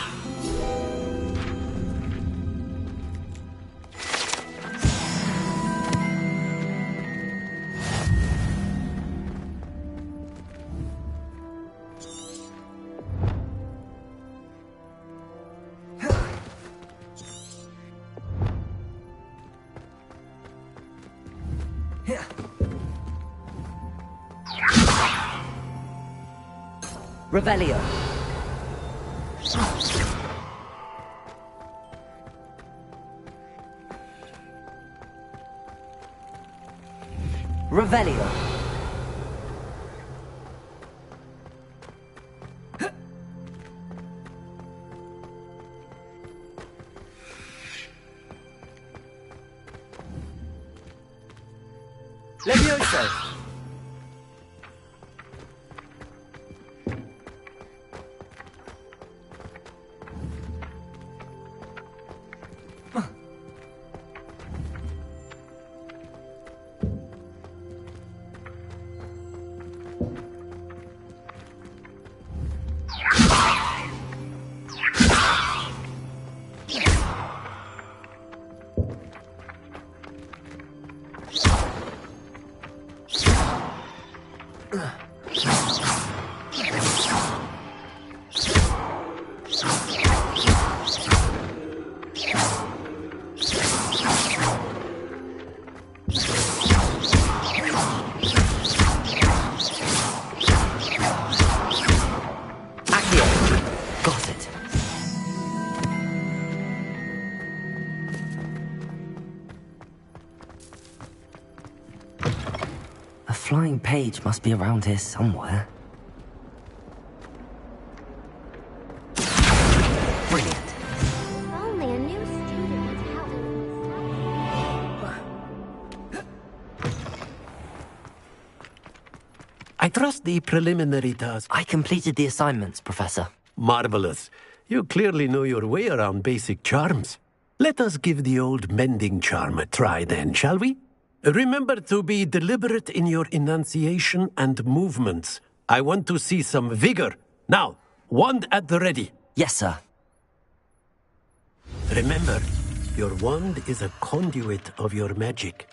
Revelio. Revelio. Levioso. Flying page must be around here somewhere. Brilliant. Only a new student I trust the preliminary task. I completed the assignments, Professor. Marvelous. You clearly know your way around basic charms. Let us give the old mending charm a try then, shall we? Remember to be deliberate in your enunciation and movements. I want to see some vigor. Now, wand at the ready. Yes, sir. Remember, your wand is a conduit of your magic.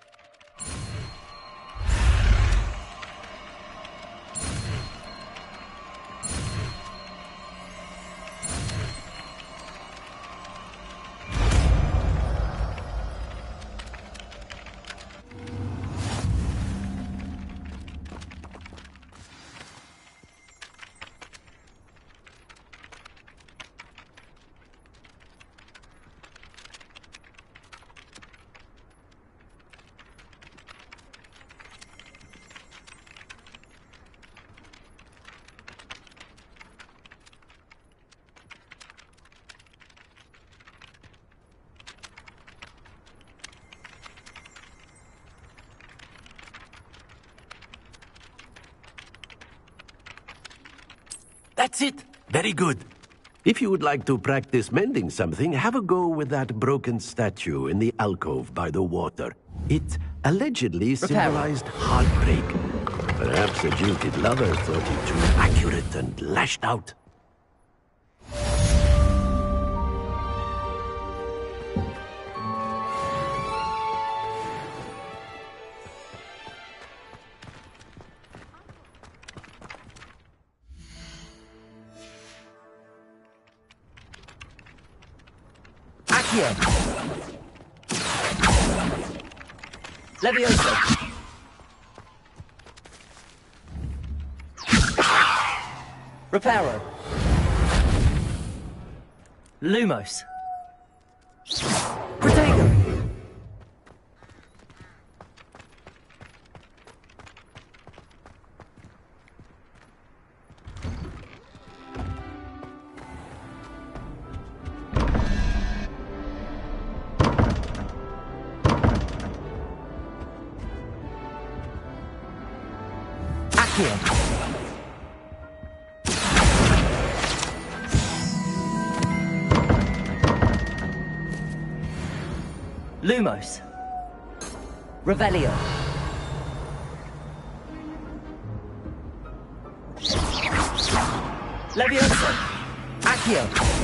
That's it. Very good. If you would like to practice mending something, have a go with that broken statue in the alcove by the water. It allegedly symbolized heartbreak. Perhaps a jilted lover thought it too accurate and lashed out. Leviosa! Reparo! Lumos! Protego! Lumos. Revelio. Leviosa. Accio.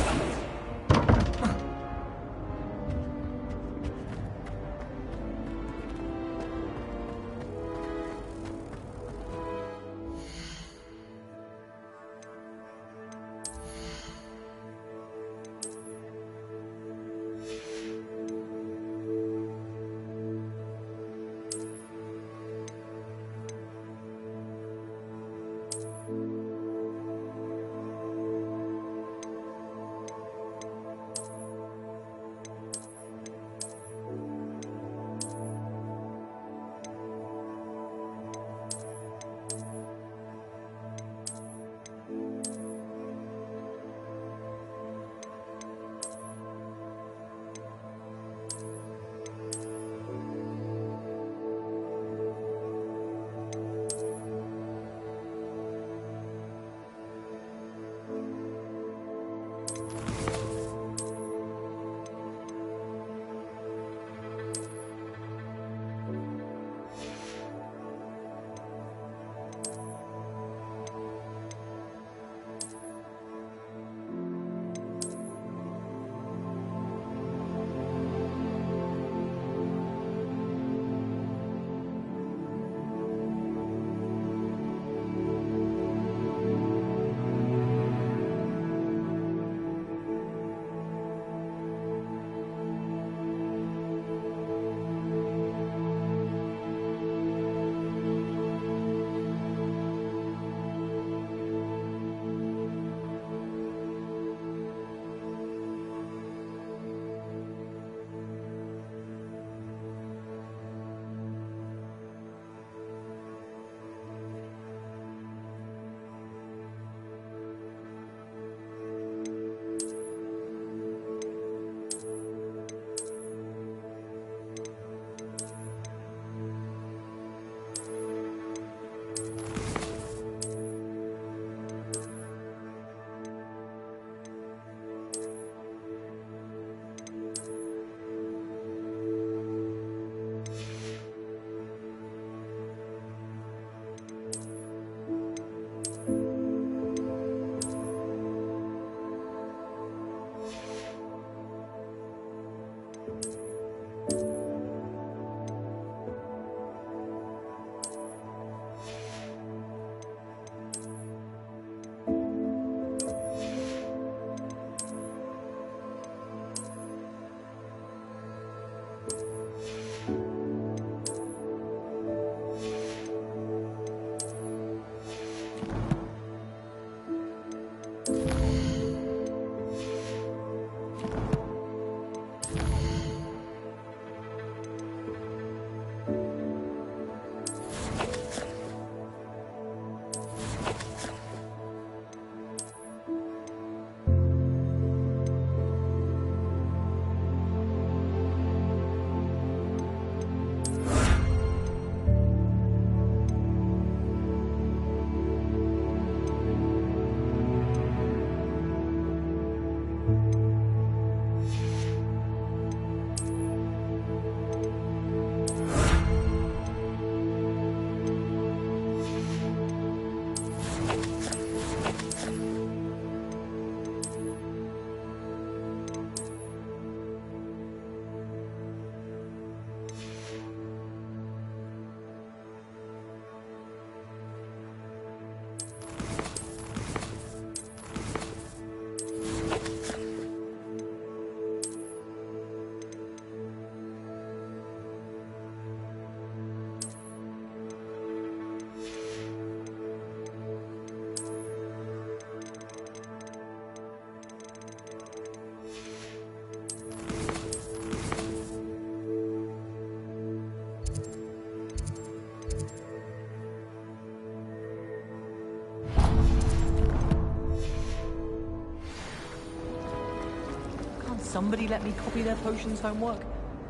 somebody let me copy their potions homework?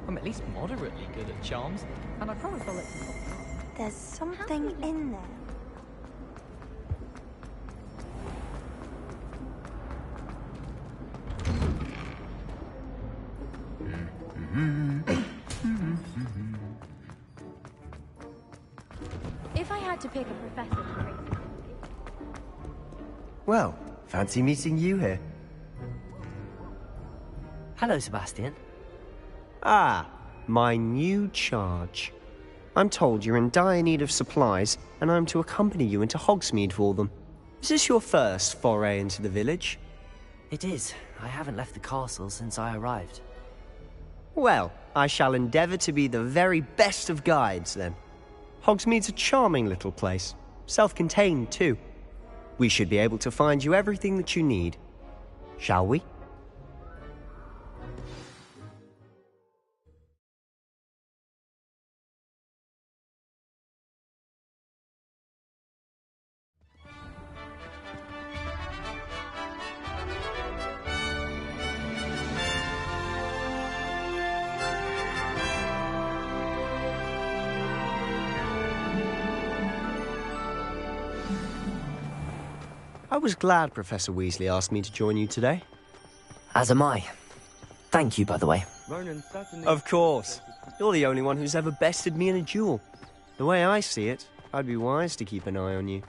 I'm at least moderately good at charms, and I promise I'll let you copy mine. There's something in there. If I had to pick a professor to bring... Well, fancy meeting you here. Hello, Sebastian. Ah, my new charge. I'm told you're in dire need of supplies, and I'm to accompany you into Hogsmeade for them. Is this your first foray into the village? It is. I haven't left the castle since I arrived. Well, I shall endeavour to be the very best of guides, then. Hogsmeade's a charming little place. Self-contained, too. We should be able to find you everything that you need. Shall we? I was glad Professor Weasley asked me to join you today. As am I. Thank you, by the way. Of course. You're the only one who's ever bested me in a duel. The way I see it, I'd be wise to keep an eye on you.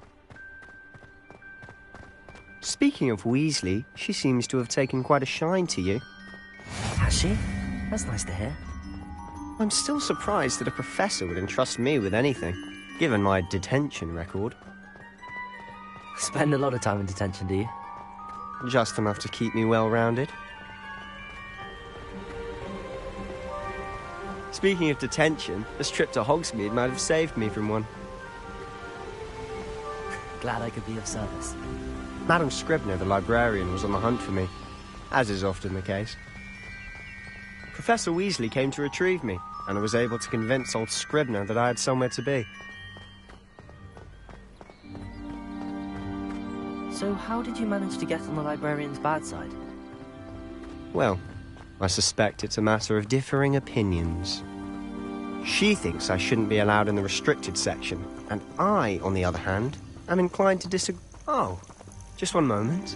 Speaking of Weasley, she seems to have taken quite a shine to you. Has she? That's nice to hear. I'm still surprised that a professor would entrust me with anything, given my detention record. Spend a lot of time in detention, do you? Just enough to keep me well-rounded. Speaking of detention, this trip to Hogsmeade might have saved me from one. Glad I could be of service. Madam Scribner, the librarian, was on the hunt for me, as is often the case. Professor Weasley came to retrieve me, and I was able to convince old Scribner that I had somewhere to be. So how did you manage to get on the librarian's bad side? Well, I suspect it's a matter of differing opinions. She thinks I shouldn't be allowed in the restricted section, and I, on the other hand, am inclined to disagree. Oh, just one moment.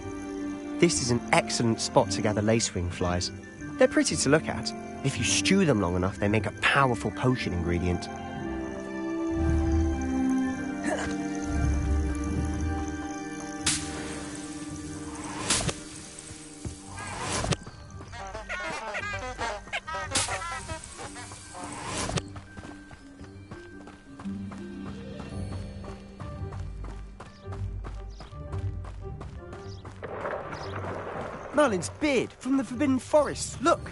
This is an excellent spot to gather lacewing flies. They're pretty to look at. If you stew them long enough, they make a powerful potion ingredient. Merlin's beard from the Forbidden Forest. Look!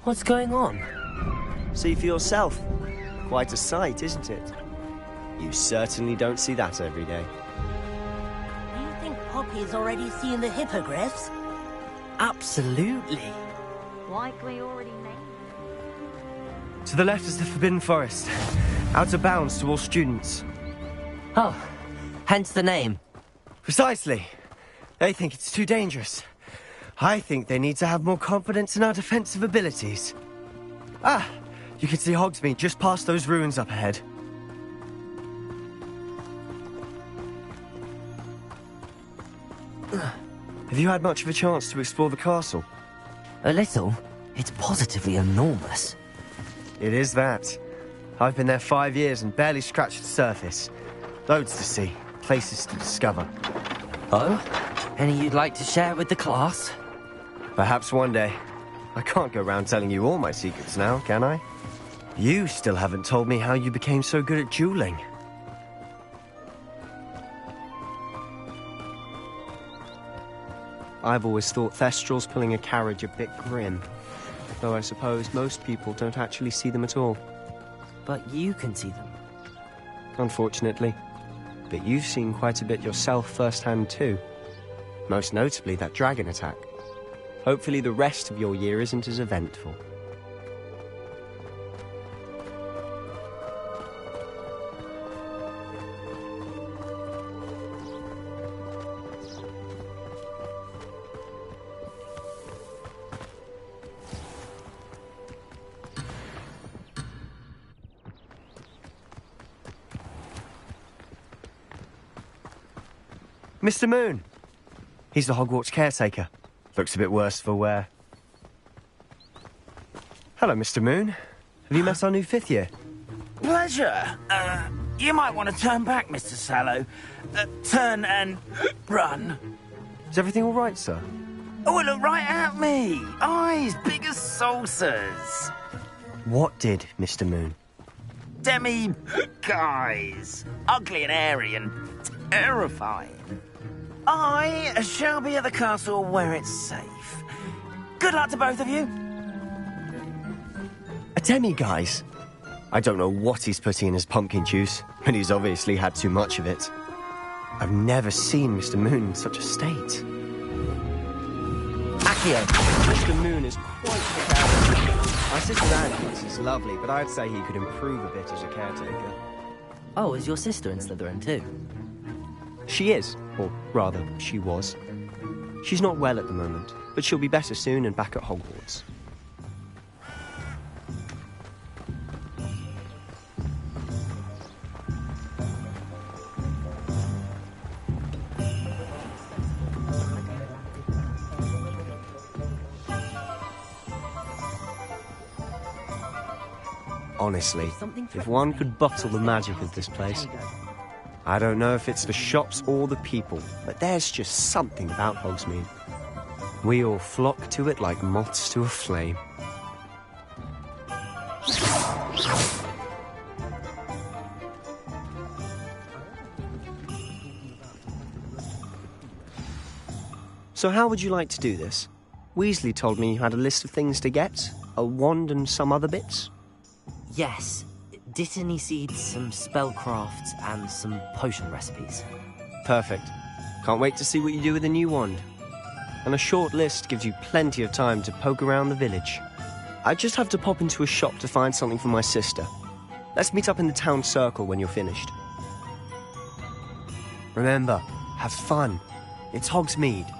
What's going on? See for yourself. Quite a sight, isn't it? You certainly don't see that every day. Do you think Poppy's already seen the hippogriffs? Absolutely. Likely already named. To the left is the Forbidden Forest. Out of bounds to all students. Oh, hence the name. Precisely. They think it's too dangerous. I think they need to have more confidence in our defensive abilities. Ah, you can see Hogsmeade just past those ruins up ahead. Have you had much of a chance to explore the castle? A little. It's positively enormous. It is that. I've been there 5 years and barely scratched the surface. Loads to see, places to discover. Oh? Any you'd like to share with the class? Perhaps one day. I can't go around telling you all my secrets now, can I? You still haven't told me how you became so good at dueling. I've always thought Thestrals pulling a carriage a bit grim, though I suppose most people don't actually see them at all. But you can see them. Unfortunately. But you've seen quite a bit yourself firsthand too. Most notably that dragon attack. Hopefully the rest of your year isn't as eventful. Mr. Moon. He's the Hogwarts caretaker. Looks a bit worse for wear. Hello, Mr. Moon. Have you met our new 5th year? Pleasure. You might want to turn back, Mr. Sallow. Turn and run. Is everything all right, sir? Oh, look right at me. Eyes big as saucers. What did, Mr. Moon? Guys. Ugly and airy and terrifying. I shall be at the castle where it's safe. Good luck to both of you. A demi-guise? I don't know what he's putting in his pumpkin juice, but he's obviously had too much of it. I've never seen Mr. Moon in such a state. Accio, Mr. Moon is quite the character. My sister Anne thinks he's lovely, but I'd say he could improve a bit as a caretaker. Oh, is your sister in Slytherin too? She is, or rather, she was. She's not well at the moment, but she'll be better soon and back at Hogwarts. Honestly, if one could bottle the magic of this place. I don't know if it's the shops or the people, but there's just something about Hogsmeade. We all flock to it like moths to a flame. So how would you like to do this? Weasley told me you had a list of things to get, a wand and some other bits. Yes. Dittany seeds, some spellcrafts, and some potion recipes. Perfect. Can't wait to see what you do with the new wand. And a short list gives you plenty of time to poke around the village. I just have to pop into a shop to find something for my sister. Let's meet up in the town circle when you're finished. Remember, have fun. It's Hogsmeade.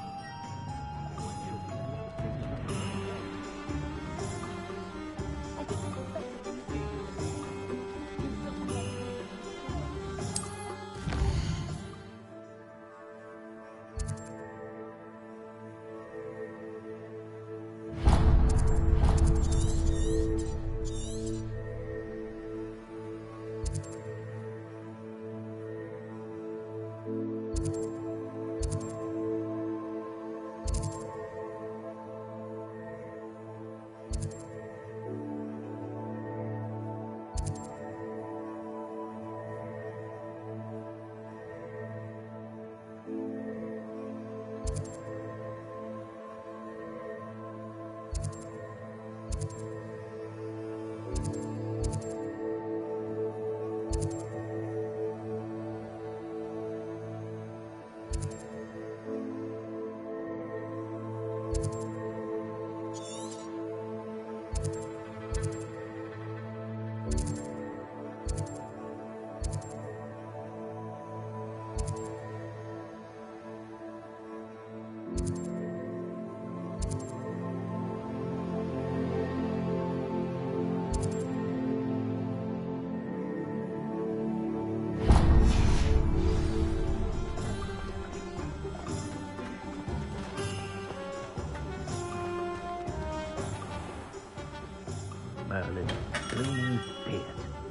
Merlin, clean beard.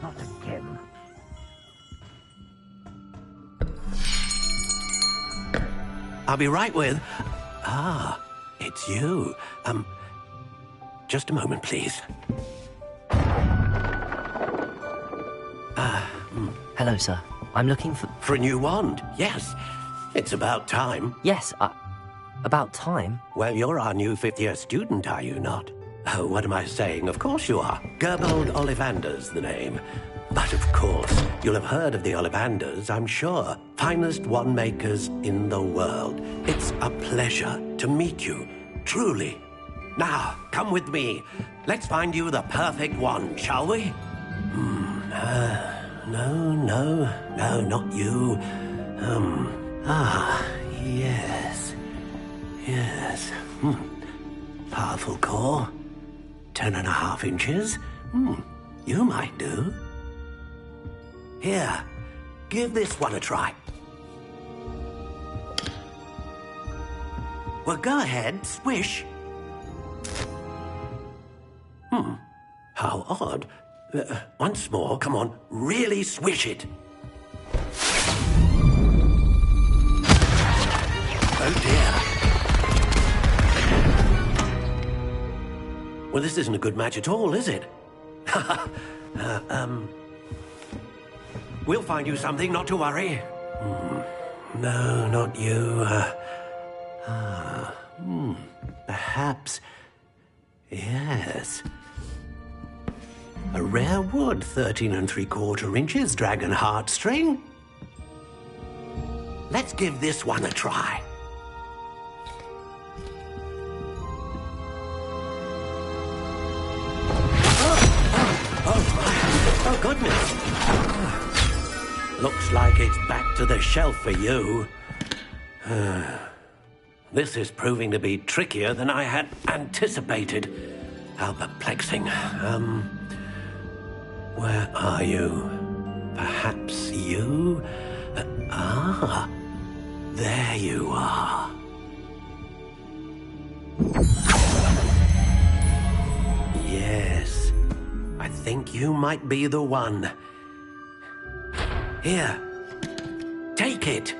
Not again. I'll be right with... Ah, it's you. Just a moment, please. Hello, sir. I'm looking for... For a new wand, yes. It's about time. Yes, about time? Well, you're our new 5th-year student, are you not? Oh, what am I saying? Of course you are. Gerbold Ollivander's the name. But of course, you'll have heard of the Ollivanders, I'm sure. Finest wand makers in the world. It's a pleasure to meet you, truly. Now, come with me. Let's find you the perfect wand, shall we? No, not you. Yes. Powerful core. 10.5 inches. You might do. Here, give this one a try. Well, go ahead, swish. How odd. Once more, come on, really swish it. Oh dear. Well, this isn't a good match at all, is it? We'll find you something, not to worry. No, not you. Perhaps... Yes. A rare wood, 13 3/4 inches, dragon heartstring. Let's give this one a try. Oh, goodness. Looks like it's back to the shelf for you. This is proving to be trickier than I had anticipated. How perplexing. Where are you? Perhaps you? There you are. Yes, I think you might be the one. Here, take it.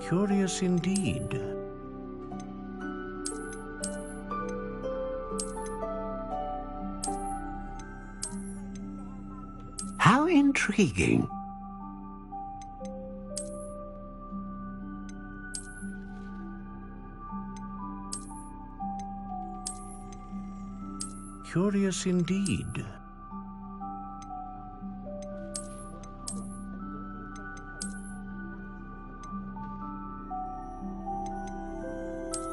Curious indeed. How intriguing. Curious indeed.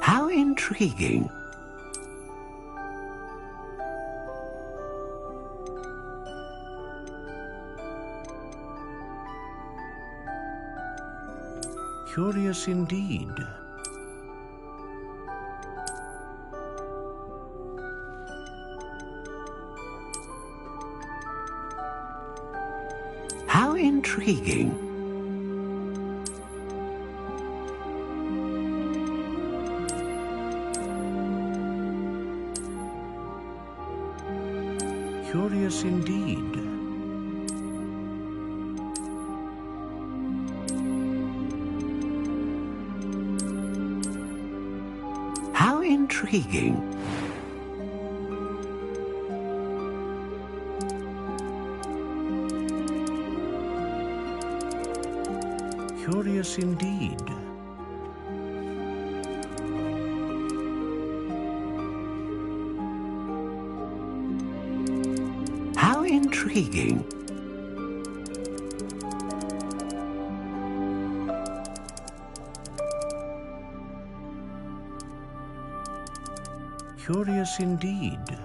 How intriguing. Curious indeed. How intriguing. Curious indeed. How intriguing. Curious indeed. How intriguing. Curious indeed.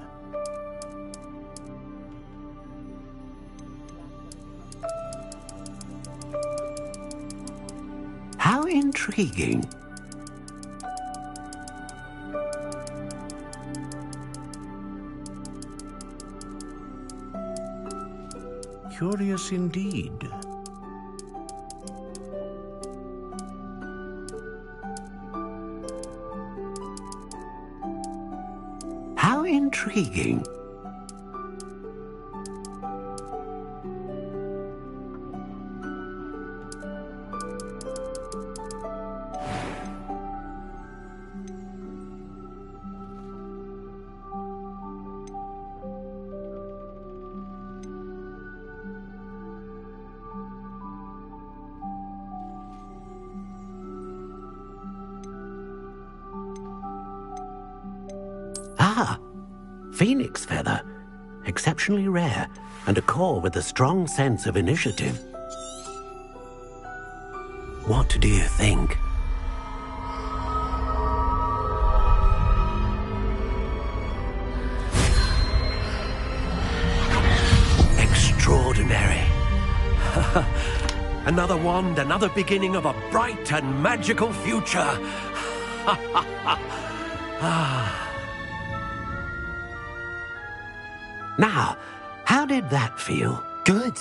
How intriguing. Curious indeed. How intriguing. Ah, phoenix feather. Exceptionally rare, and a core with a strong sense of initiative. What do you think? Another wand, another beginning of a bright and magical future. Now, how did that feel? Good.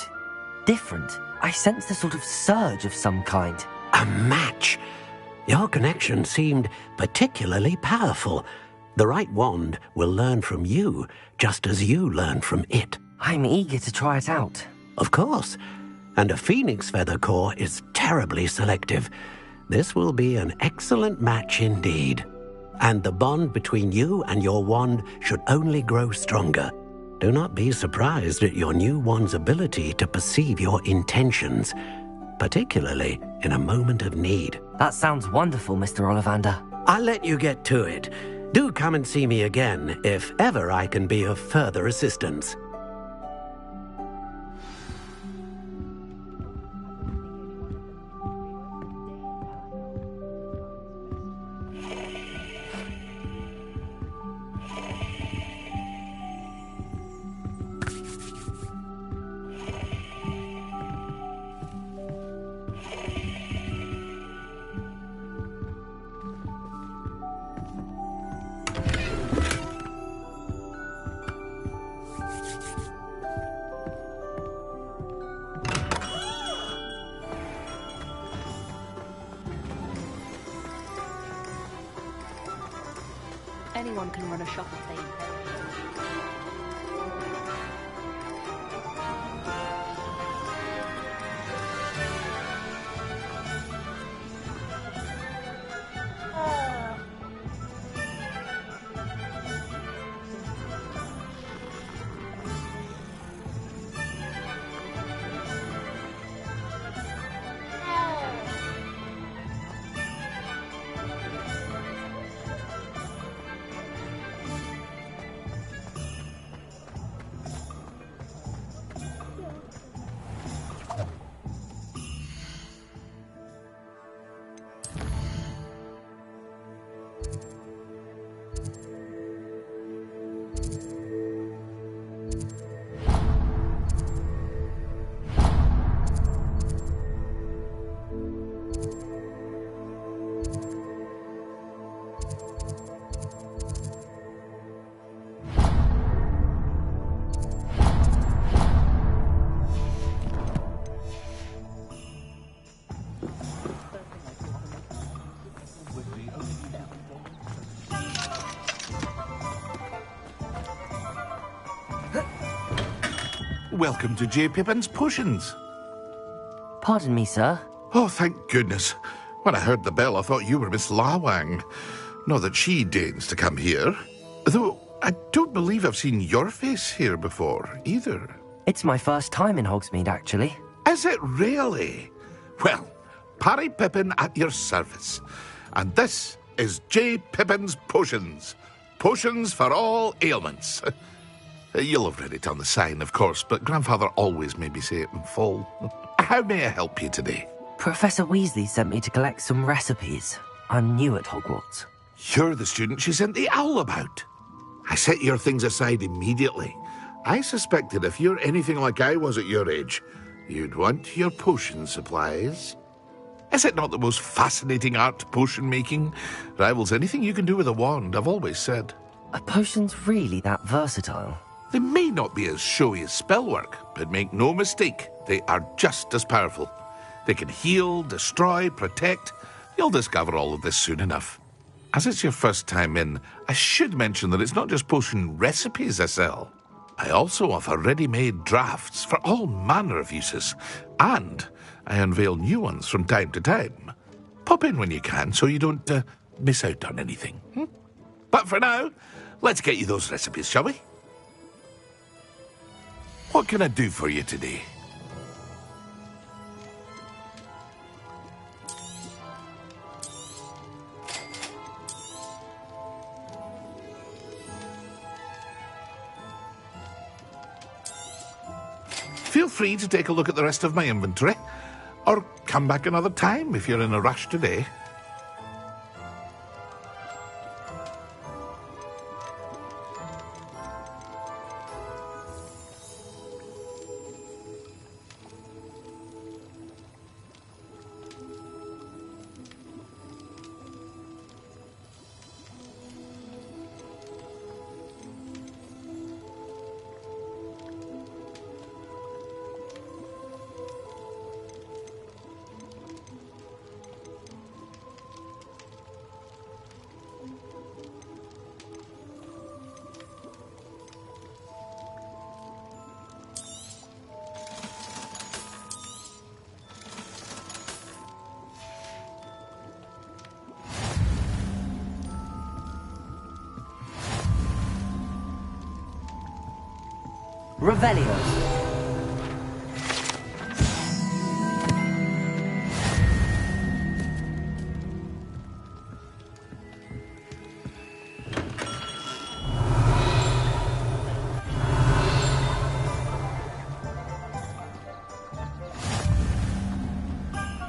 Different. I sensed a sort of surge of some kind. A match. Your connection seemed particularly powerful. The right wand will learn from you, just as you learn from it. I'm eager to try it out. Of course. And a phoenix feather core is terribly selective. This will be an excellent match indeed. And the bond between you and your wand should only grow stronger. Do not be surprised at your new wand's ability to perceive your intentions, particularly in a moment of need. That sounds wonderful, Mr. Ollivander. I'll let you get to it. Do come and see me again if ever I can be of further assistance. Anyone can run a shop if they Welcome to J. Pippin's Potions. Pardon me, sir. Oh, thank goodness. When I heard the bell, I thought you were Miss Lawang. Not that she deigns to come here. Though, I don't believe I've seen your face here before, either. It's my first time in Hogsmeade, actually. Is it really? Well, Parry Pippin at your service. And this is J. Pippin's Potions. Potions for all ailments. You'll have read it on the sign, of course, but Grandfather always made me say it in full. How may I help you today? Professor Weasley sent me to collect some recipes. I'm new at Hogwarts. You're the student she sent the owl about. I set your things aside immediately. I suspected if you're anything like I was at your age, you'd want your potion supplies. Is it not the most fascinating art, potion making? Rivals anything you can do with a wand, I've always said. Are potions really that versatile? They may not be as showy as spellwork, but make no mistake, they are just as powerful. They can heal, destroy, protect. You'll discover all of this soon enough. As it's your first time in, I should mention that it's not just potion recipes I sell. I also offer ready-made drafts for all manner of uses, and I unveil new ones from time to time. Pop in when you can so you don't miss out on anything. But for now, let's get you those recipes, shall we? What can I do for you today? Feel free to take a look at the rest of my inventory, or come back another time if you're in a rush today. Revelio.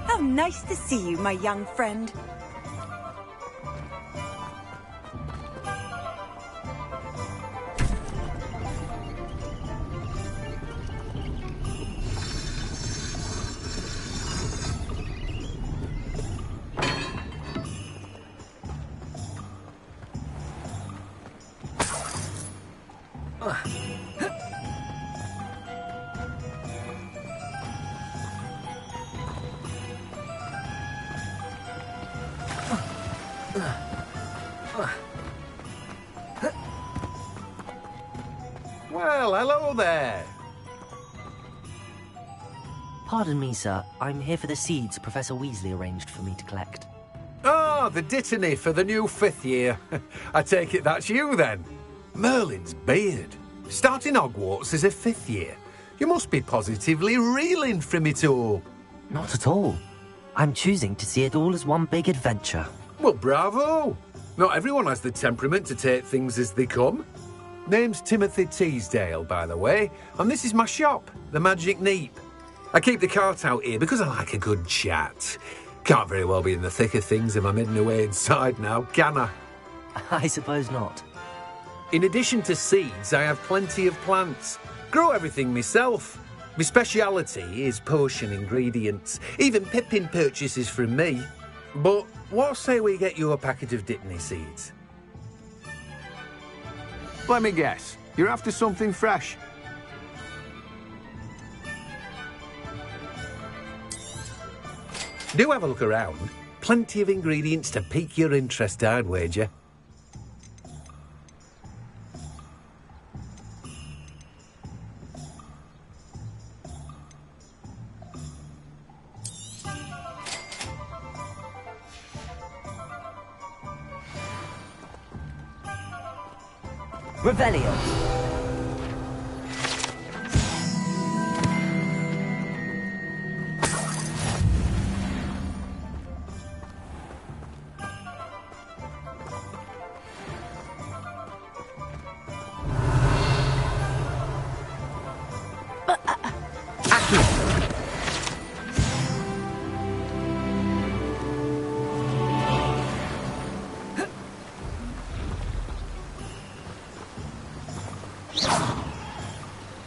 How nice to see you, my young friend. Well, hello there. Pardon me, sir. I'm here for the seeds Professor Weasley arranged for me to collect. Ah, the dittany for the new 5th year. I take it that's you, then. Merlin's beard. Starting Hogwarts as a 5th year. You must be positively reeling from it all. Not at all. I'm choosing to see it all as one big adventure. Well, bravo. Not everyone has the temperament to take things as they come. Name's Timothy Teasdale, by the way, and this is my shop, the Magic Neep. I keep the cart out here because I like a good chat. Can't very well be in the thick of things if I'm hidden away inside now, can I? I suppose not. In addition to seeds, I have plenty of plants. Grow everything myself. My speciality is potion ingredients. Even Pippin purchases from me. But what say we get you a packet of Dittany seeds? Let me guess. You're after something fresh. Do have a look around. Plenty of ingredients to pique your interest, I'd wager. Revelio.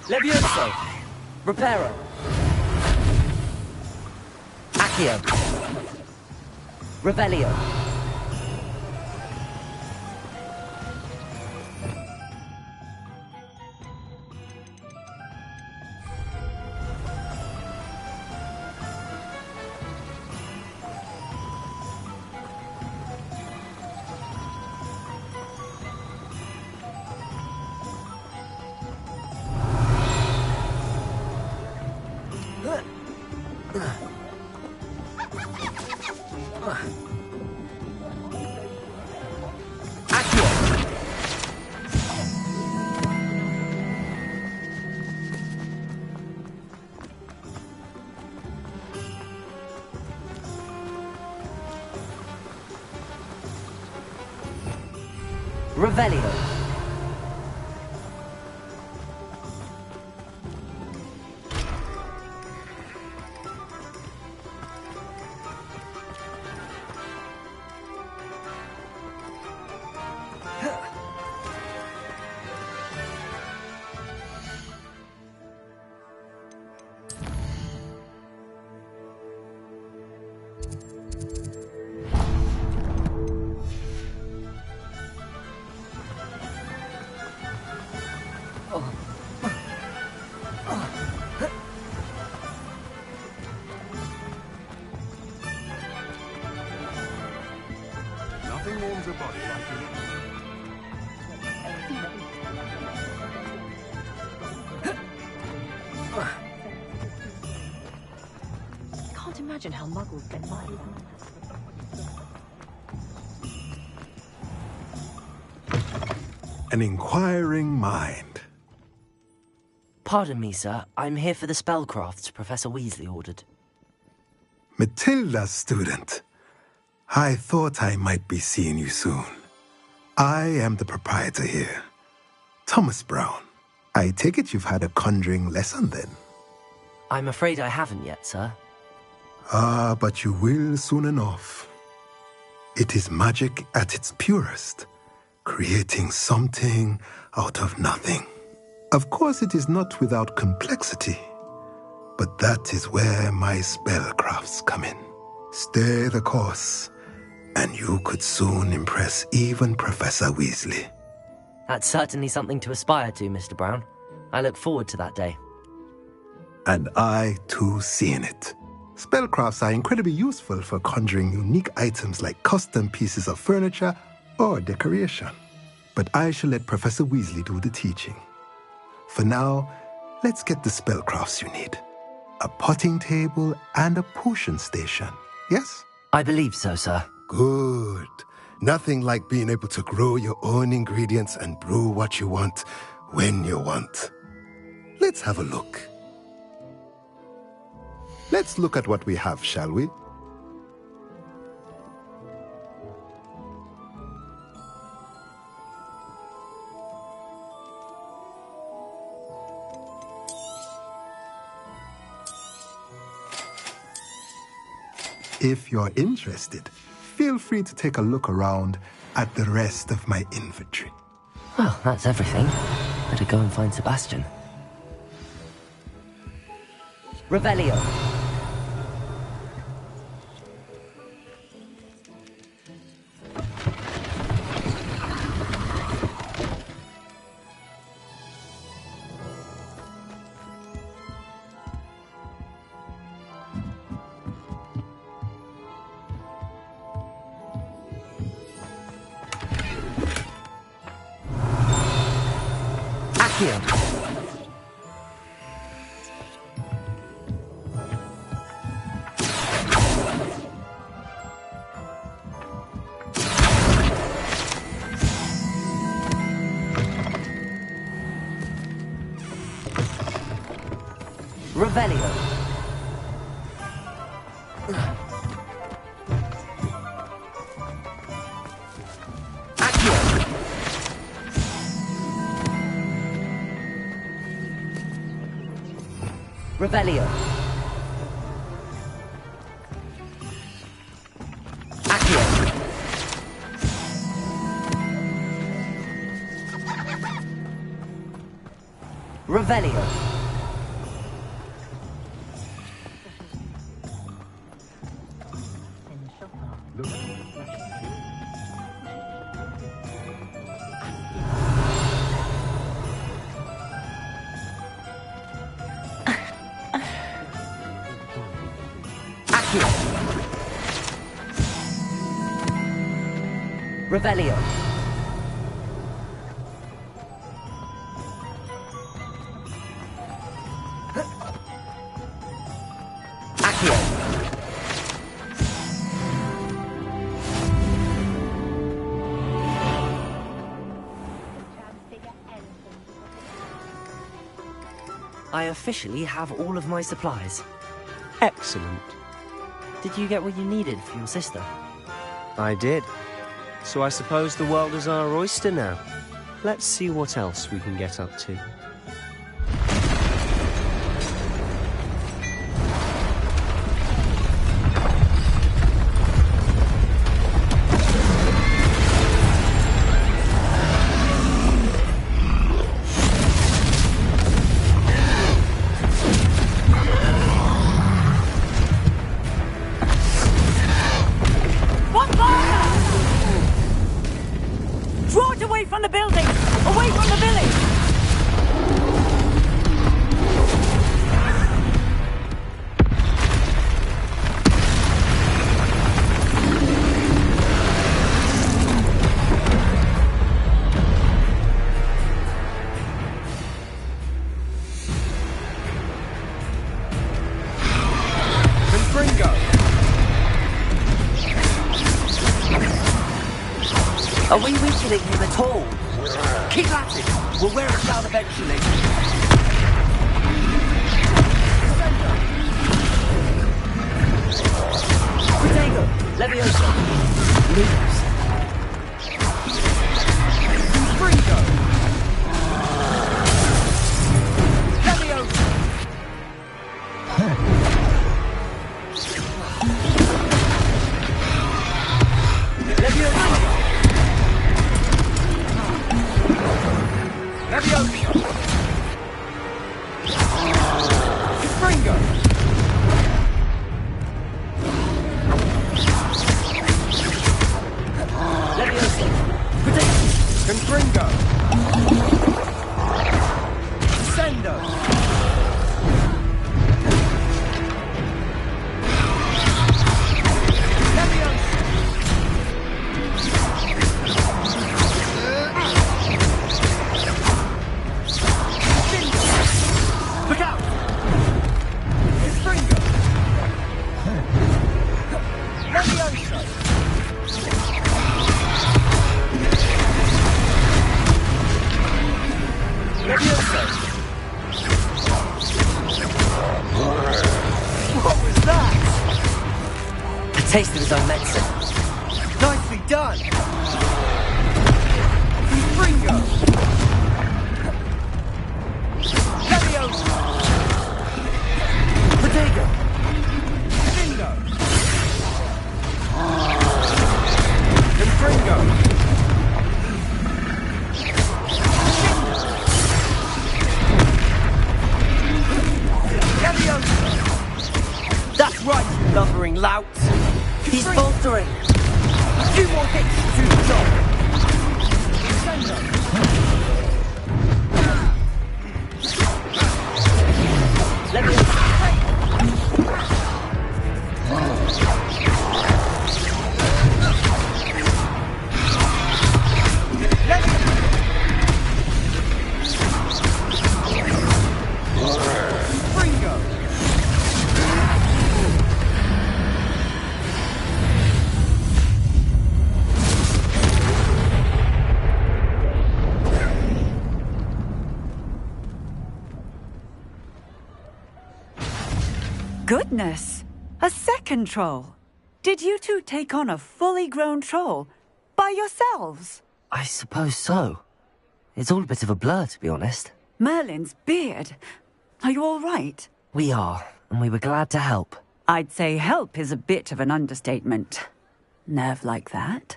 Levioso. Reparo. Accio. Revelio. Revelio. Nothing warms a body like it. Can't imagine how muggles get by. An inquiring mind. Pardon me, sir. I'm here for the spellcrafts Professor Weasley ordered. Matilda's student. I thought I might be seeing you soon. I am the proprietor here, Thomas Brown. I take it you've had a conjuring lesson then? I'm afraid I haven't yet, sir. Ah, but you will soon enough. It is magic at its purest, creating something out of nothing. Of course, it is not without complexity, but that is where my spellcrafts come in. Stay the course, and you could soon impress even Professor Weasley. That's certainly something to aspire to, Mr. Brown. I look forward to that day. And I, too, seeing it. Spellcrafts are incredibly useful for conjuring unique items like custom pieces of furniture or decoration. But I shall let Professor Weasley do the teaching. For now, let's get the spellcrafts you need. A potting table and a potion station, yes? I believe so, sir. Good. Nothing like being able to grow your own ingredients and brew what you want when you want. Let's have a look. Let's look at what we have, shall we? If you're interested, feel free to take a look around at the rest of my inventory. Well, that's everything. Better go and find Sebastian. Revelio. Revelio. Revelio. Accio. Revelio. Revelio. Accio. I officially have all of my supplies. Excellent. Did you get what you needed for your sister? I did. So I suppose the world is our oyster now. Let's see what else we can get up to. Are we weakening him at all? Keep at it! We'll wear us out eventually. Leviosa! Lose. Fringo! Leviosa! Leviosa! Leviosa! Fringo! Leviosa! Confringo! Sendo! Leviosa! Look out! Confringo! Leviosa! What was that? A taste of his own medicine. Nicely done! Fringo! Leviosa! Protego! Lindo! Confringo! That's right, you lumbering lout! He's faltering! A few more hits to the job! Let me... Fringo! Goodness! A second troll! Did you two take on a fully grown troll? By yourselves? I suppose so. It's all a bit of a blur, to be honest. Merlin's beard. Are you all right? We are, and we were glad to help. I'd say help is a bit of an understatement. Nerve like that.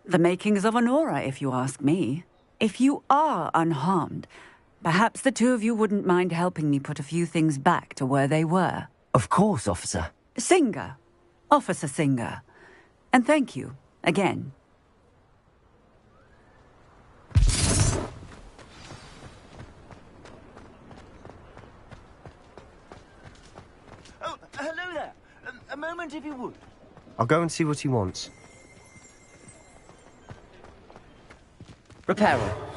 The makings of an aura, if you ask me. If you are unharmed, perhaps the two of you wouldn't mind helping me put a few things back to where they were. Of course, officer. Singer. Officer Singer. And thank you, again. Oh, hello there. A moment if you would. I'll go and see what he wants. Reparo.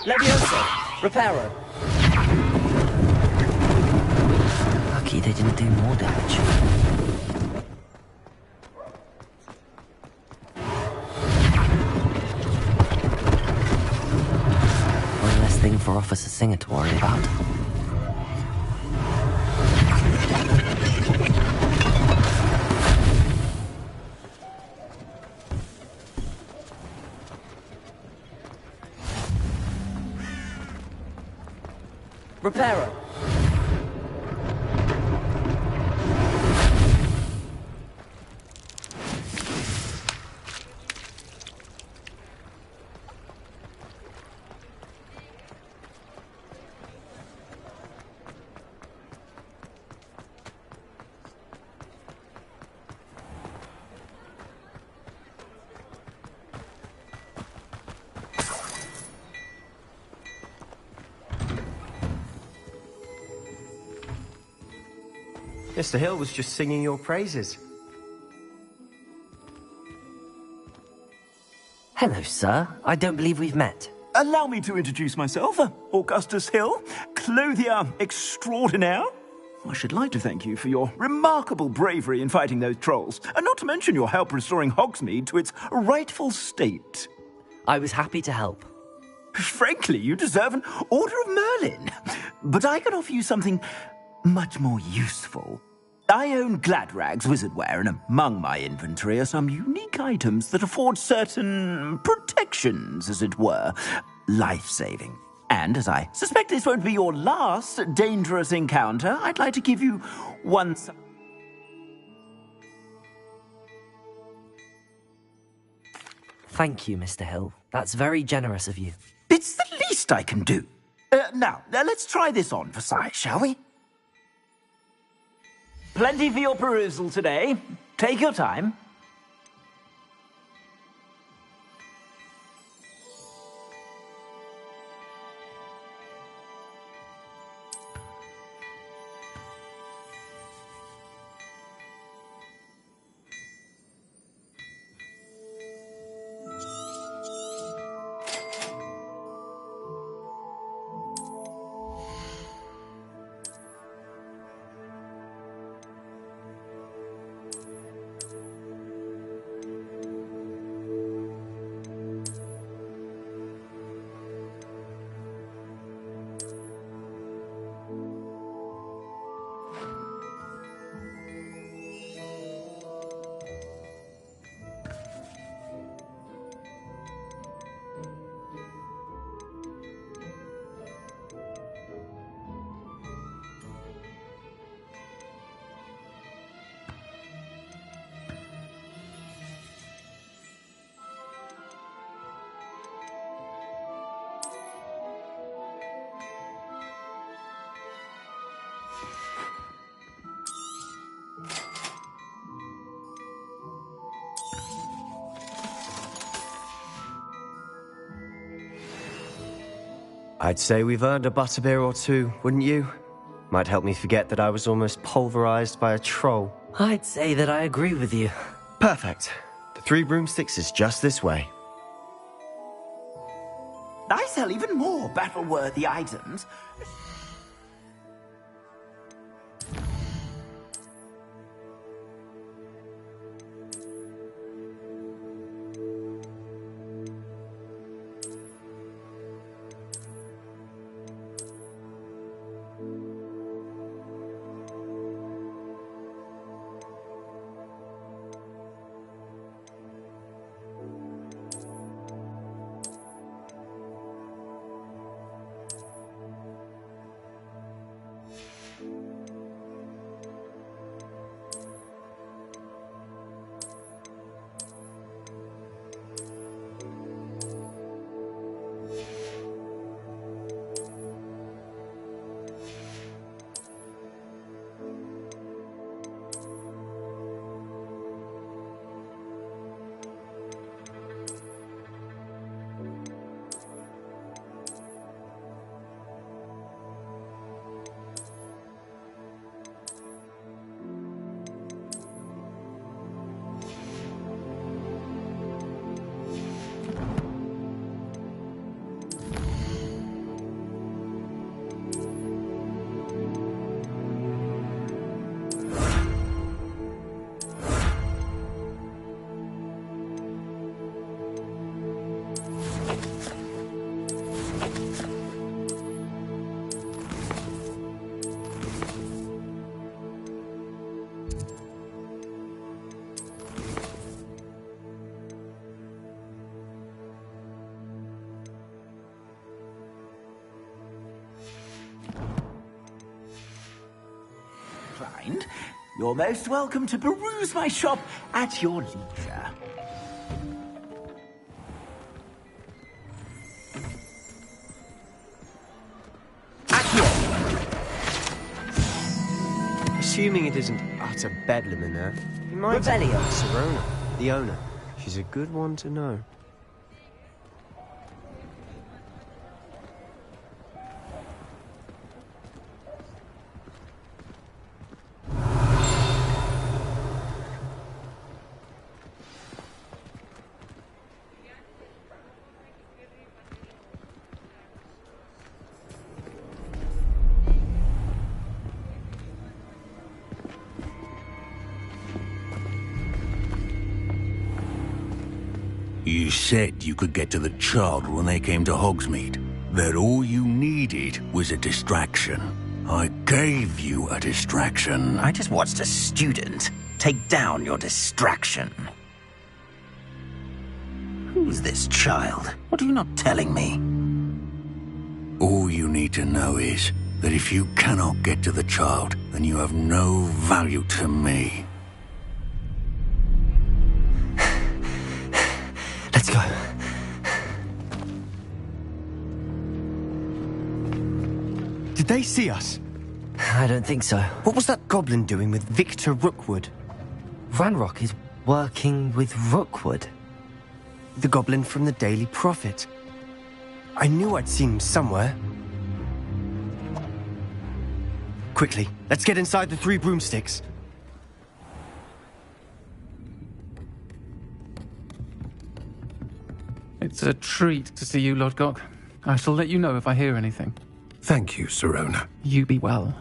Leviosa. Reparo. Lucky they didn't do more damage. One less thing for Officer Singer to worry about. Reparo. Mr. Hill was just singing your praises. Hello, sir. I don't believe we've met. Allow me to introduce myself, Augustus Hill, clothier extraordinaire. I should like to thank you for your remarkable bravery in fighting those trolls, and not to mention your help restoring Hogsmeade to its rightful state. I was happy to help. Frankly, you deserve an Order of Merlin. But I can offer you something much more useful. I own Gladrag's wizardware, and among my inventory are some unique items that afford certain protections, as it were, life-saving. And as I suspect this won't be your last dangerous encounter, I'd like to give you one... Thank you, Mr. Hill. That's very generous of you. It's the least I can do. Now, let's try this on for size, shall we? Plenty for your perusal today. Take your time. I'd say we've earned a butterbeer or two, wouldn't you? Might help me forget that I was almost pulverized by a troll. I'd say that I agree with you. Perfect. The 3 broomsticks is just this way. I sell even more battle-worthy items. You're most welcome to peruse my shop at your leisure. Assuming it isn't utter bedlam in there, you might... Rebellion. Serona, the owner. She's a good one to know. You said you could get to the child when they came to Hogsmeade. That all you needed was a distraction. I gave you a distraction. I just watched a student take down your distraction. Who's this child? What are you not telling me? All you need to know is that if you cannot get to the child, then you have no value to me. Let's go. Did they see us? I don't think so. What was that goblin doing with Victor Rookwood? Ranrock is working with Rookwood. The goblin from the Daily Prophet. I knew I'd seen him somewhere. Quickly, let's get inside the 3 broomsticks. It's a treat to see you, Lodgok. I shall let you know if I hear anything. Thank you, Sirona. You be well.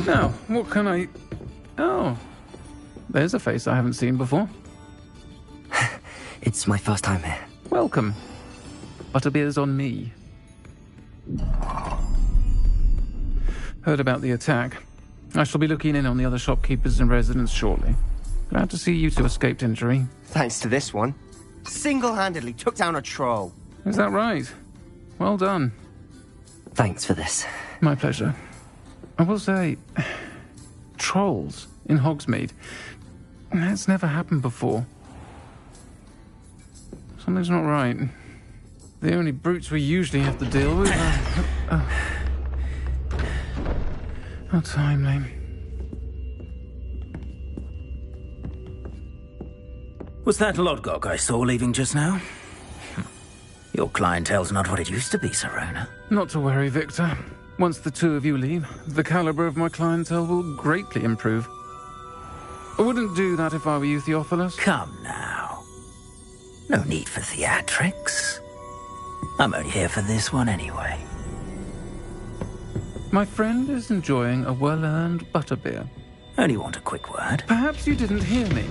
Now, what can I... Oh, there's a face I haven't seen before. It's my first time here. Welcome. Butterbeer's on me. Heard about the attack. I shall be looking in on the other shopkeepers and residents shortly. Glad to see you two escaped injury. Thanks to this one. Single-handedly took down a troll. Is that right? Well done. Thanks for this. My pleasure. I will say, trolls in Hogsmeade. That's never happened before. Something's not right. The only brutes we usually have to deal with are... How timely. Was that Lodgok I saw leaving just now? Your clientele's not what it used to be, Sirona. Not to worry, Victor. Once the two of you leave, the caliber of my clientele will greatly improve. I wouldn't do that if I were you, Theophilus. Come now. No need for theatrics. I'm only here for this one anyway. My friend is enjoying a well-earned butterbeer. Only want a quick word. Perhaps you didn't hear me.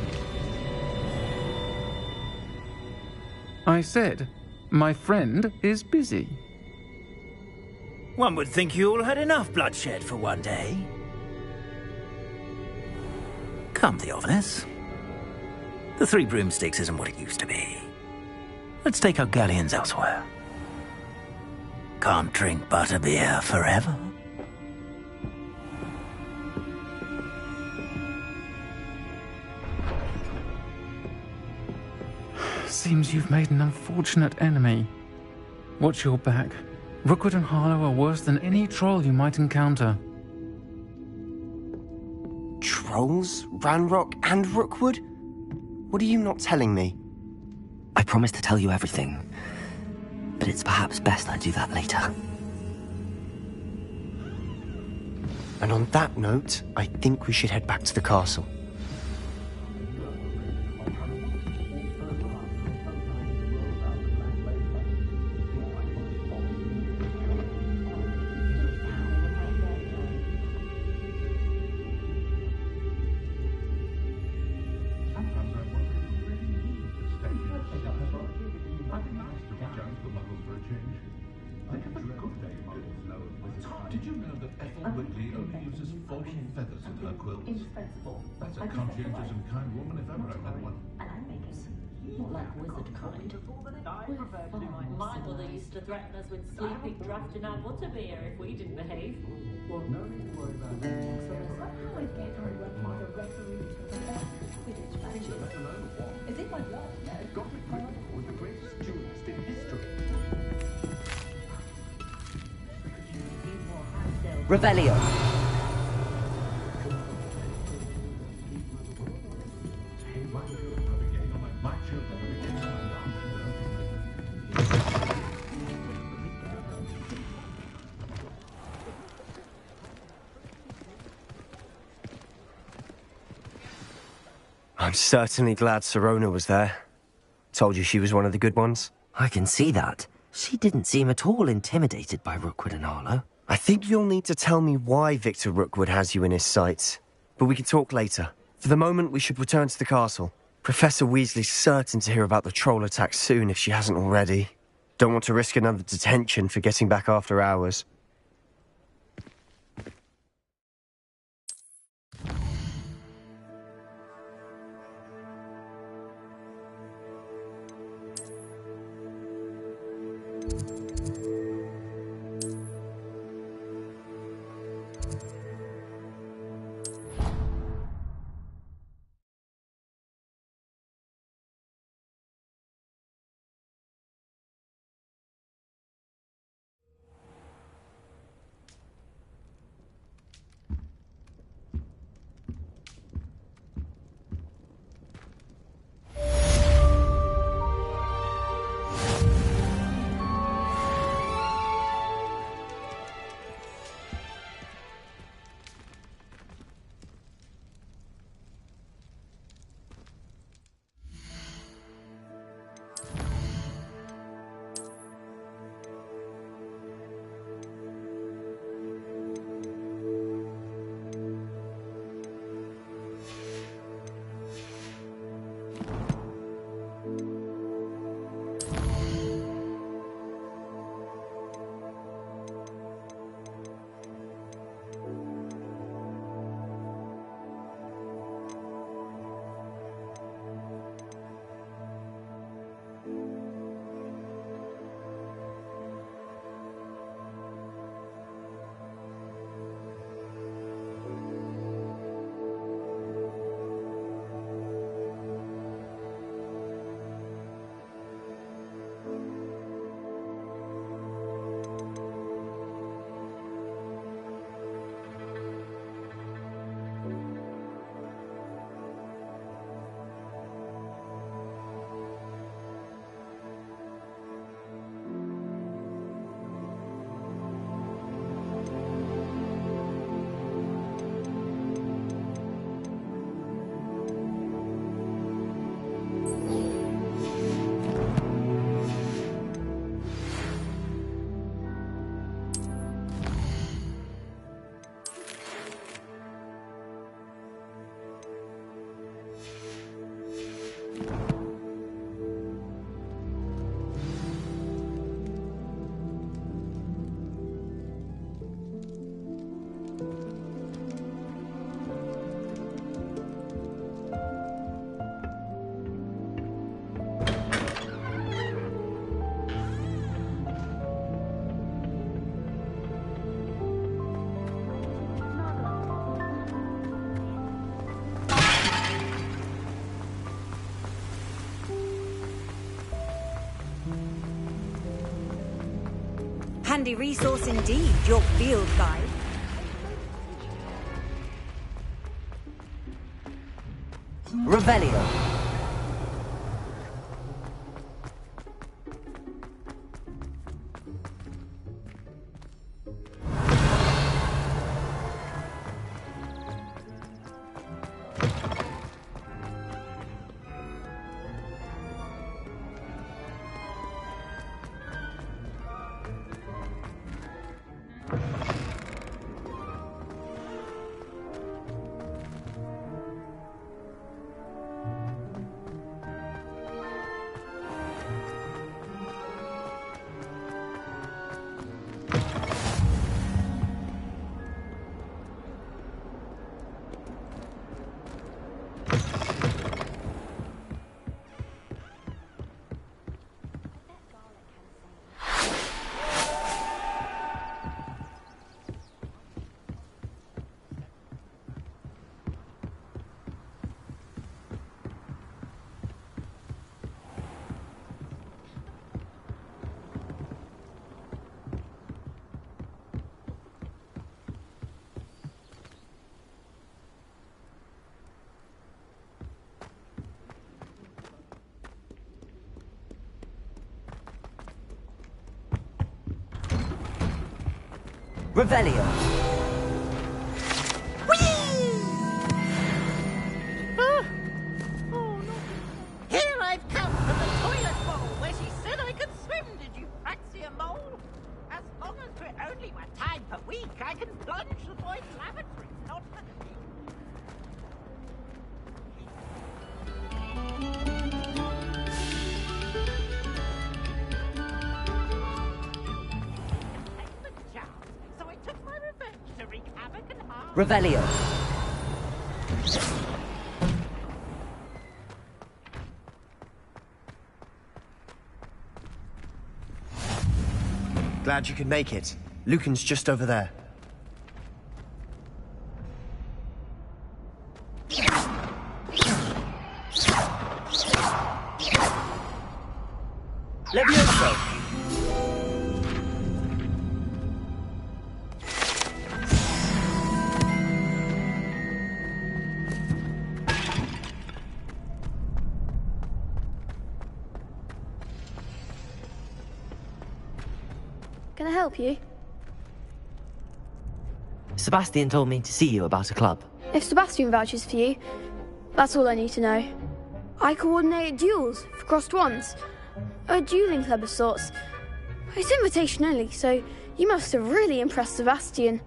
I said, my friend is busy. One would think you all had enough bloodshed for one day. Come, Theophilus. The 3 broomsticks isn't what it used to be. Let's take our galleons elsewhere. Can't drink butterbeer forever. Seems you've made an unfortunate enemy. Watch your back. Rookwood and Harlow are worse than any troll you might encounter. Trolls? Ranrock and Rookwood? What are you not telling me? I promised to tell you everything, but it's perhaps best I do that later. And on that note, I think we should head back to the castle. Did you know that Ethel Whitley only uses false feathers in her quilts? Indispensable. That's a conscientious and kind woman if ever I've met one. And I make us more like wizard kind. My mother used to threaten us with sleeping draft in our butterbeer if we didn't behave. Well, no need to worry about that. How I get her by the referee to the Quidditch matches. Is it my blood? No. Gothic Pineapple was the greatest duelist in history. Revelio. I'm certainly glad Sirona was there. Told you she was one of the good ones. I can see that. She didn't seem at all intimidated by Rookwood and Arlo. I think you'll need to tell me why Victor Rookwood has you in his sights. But we can talk later. For the moment, we should return to the castle. Professor Weasley's certain to hear about the troll attack soon if she hasn't already. Don't want to risk another detention for getting back after hours. Handy resource indeed, your field guide. Revelio. Revelio. Here I've come from the toilet bowl where she said I could swim. Did you practice Revelio. Glad you could make it. Lucan's just over there. Levioso! Can I help you? Sebastian told me to see you about a club. If Sebastian vouches for you, that's all I need to know. I coordinate duels for crossed wands. A dueling club of sorts. It's invitation only, so you must have really impressed Sebastian.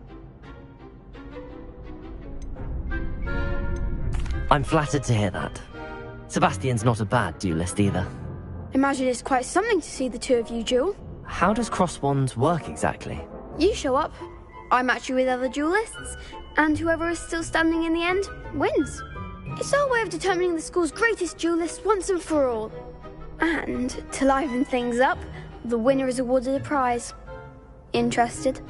I'm flattered to hear that. Sebastian's not a bad duelist either. Imagine it's quite something to see the two of you duel. How does cross wands work exactly? You show up, I match you with other duelists, and whoever is still standing in the end wins. It's our way of determining the school's greatest duelist once and for all. And to liven things up, the winner is awarded a prize. Interested?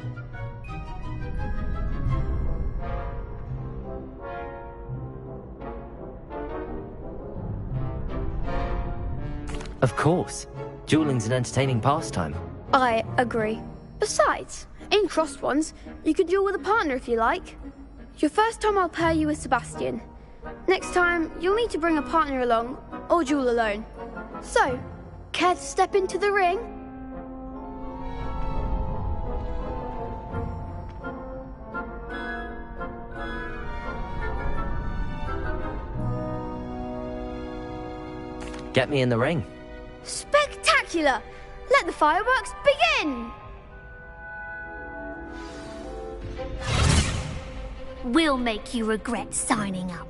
Of course. Dueling's an entertaining pastime. I agree. Besides, in crossed ones, you can duel with a partner if you like. Your first time I'll pair you with Sebastian. Next time, you'll need to bring a partner along, or duel alone. So, care to step into the ring? Get me in the ring. Spectacular! Let the fireworks begin! We'll make you regret signing up.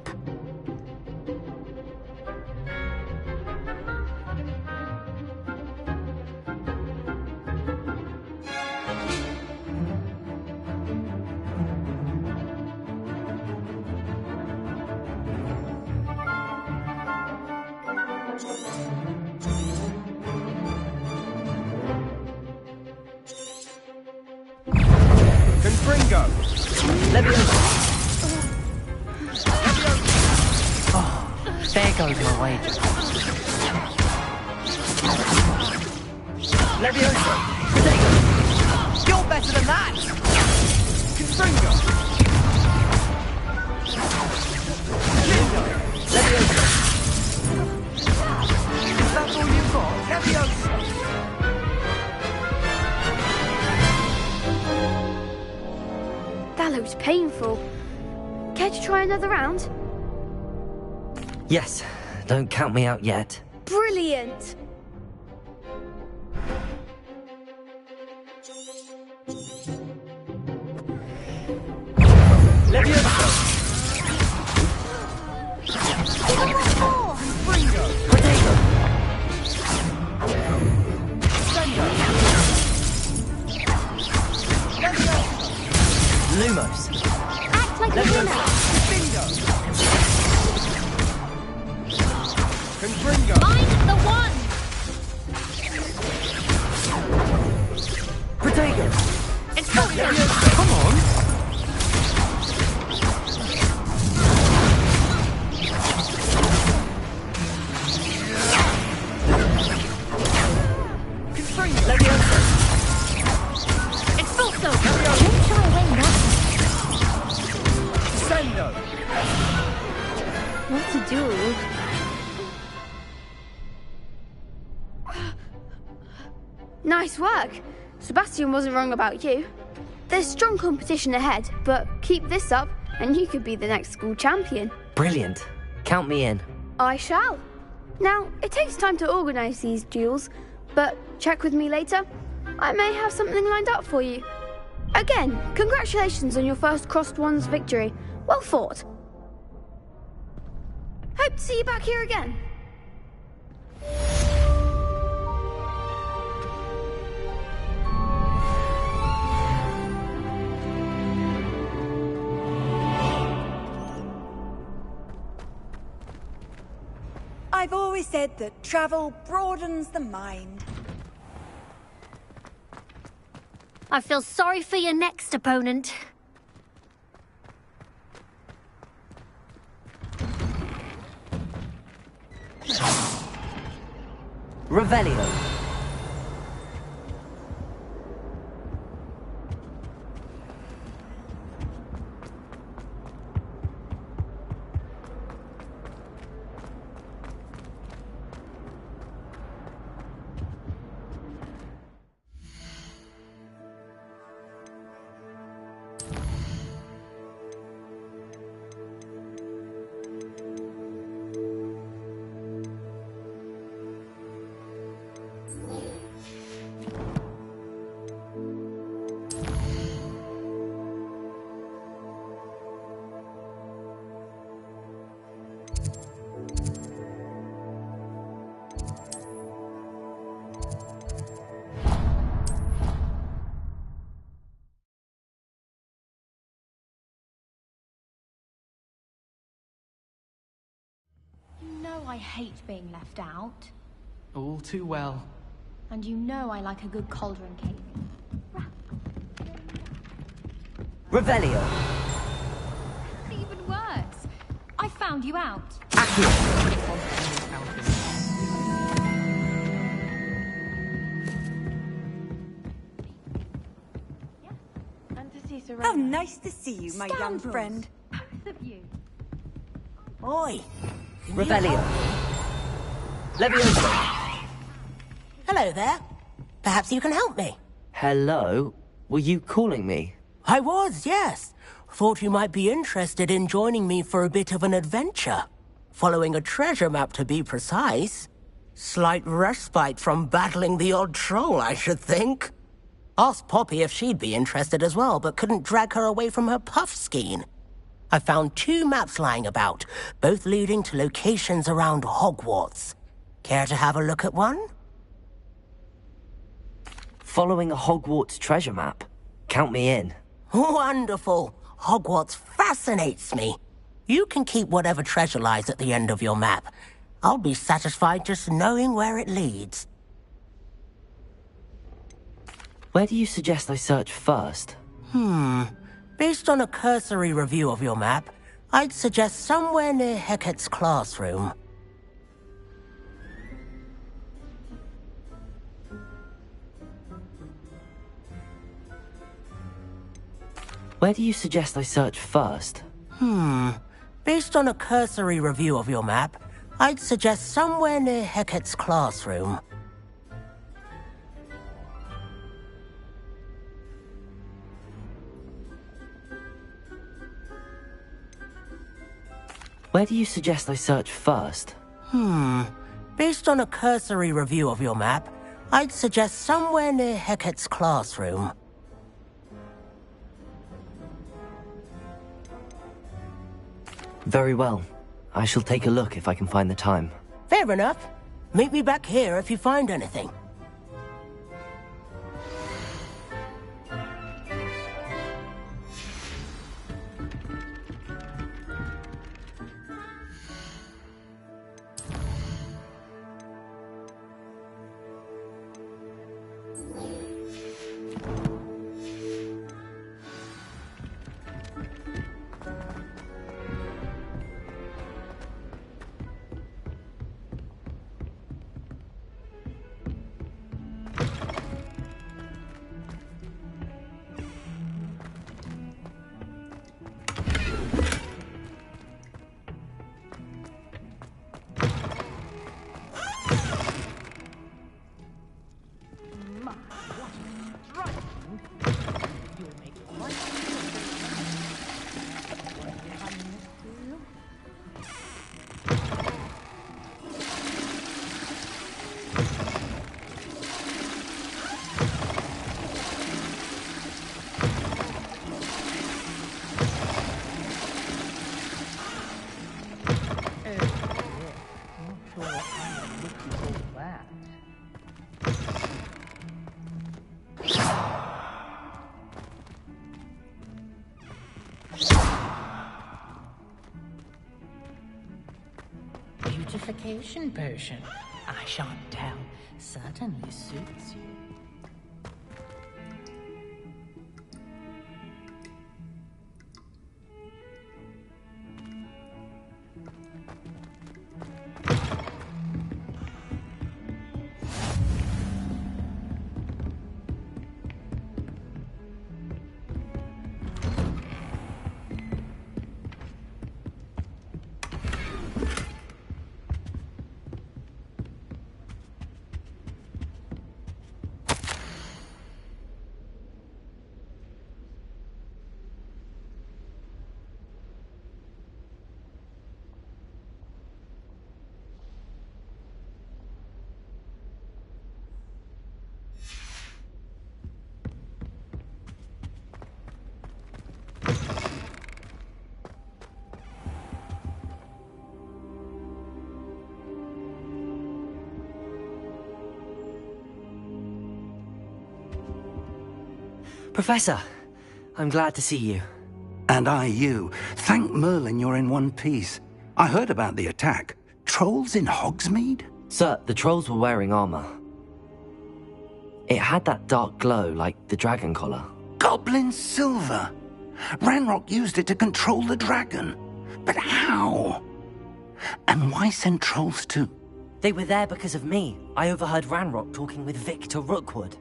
Confringo! Levioso! Oh, there goes my wager. Levioso! Protego! You're better than that! Confringo! Lindo! Levioso! Is that all you've got? Levioso! That looks painful. Care to try another round? Yes, don't count me out yet. Brilliant! Levioso! Confringo! Protego! Lumos! Act like a winner! Bingo! Confringo! Mind the one! Protego! It's going! Come on! Confringo! Levioso! It's full scope! Gentle away now! Sendo! What to do? Nice work! Sebastian wasn't wrong about you. There's strong competition ahead, but keep this up and you could be the next school champion. Brilliant. Count me in. I shall. Now, it takes time to organise these duels, but check with me later. I may have something lined up for you. Again, congratulations on your first crossed wands victory. Well fought. Hope to see you back here again. I've always said that travel broadens the mind. I feel sorry for your next opponent. Revelio. You know I hate being left out. All too well. And you know I like a good cauldron cake. Revelio. Even worse. I found you out. How nice to see you, my young friend. Oi. Revelio. Levioso. Hello there. Perhaps you can help me. Hello? Were you calling me? I was, yes. Thought you might be interested in joining me for a bit of an adventure. Following a treasure map, to be precise. Slight respite from battling the odd troll, I should think. Asked Poppy if she'd be interested as well, but couldn't drag her away from her puff skein. I found 2 maps lying about, both leading to locations around Hogwarts. Care to have a look at one? Following a Hogwarts treasure map? Count me in. Wonderful. Hogwarts fascinates me. You can keep whatever treasure lies at the end of your map. I'll be satisfied just knowing where it leads. Where do you suggest I search first? Based on a cursory review of your map, I'd suggest somewhere near Hecat's classroom. Where do you suggest I search first? Based on a cursory review of your map, I'd suggest somewhere near Hecat's classroom. Where do you suggest I search first? Based on a cursory review of your map, I'd suggest somewhere near Hecat's classroom. Very well. I shall take a look if I can find the time. Fair enough. Meet me back here if you find anything. purification potion. I shan't tell. Certainly suits you. Professor, I'm glad to see you. And I you. Thank Merlin you're in one piece. I heard about the attack. Trolls in Hogsmeade? Sir, the trolls were wearing armor. It had that dark glow like the dragon collar. Goblin silver! Ranrock used it to control the dragon. But how? And why send trolls too? They were there because of me. I overheard Ranrock talking with Victor Rookwood.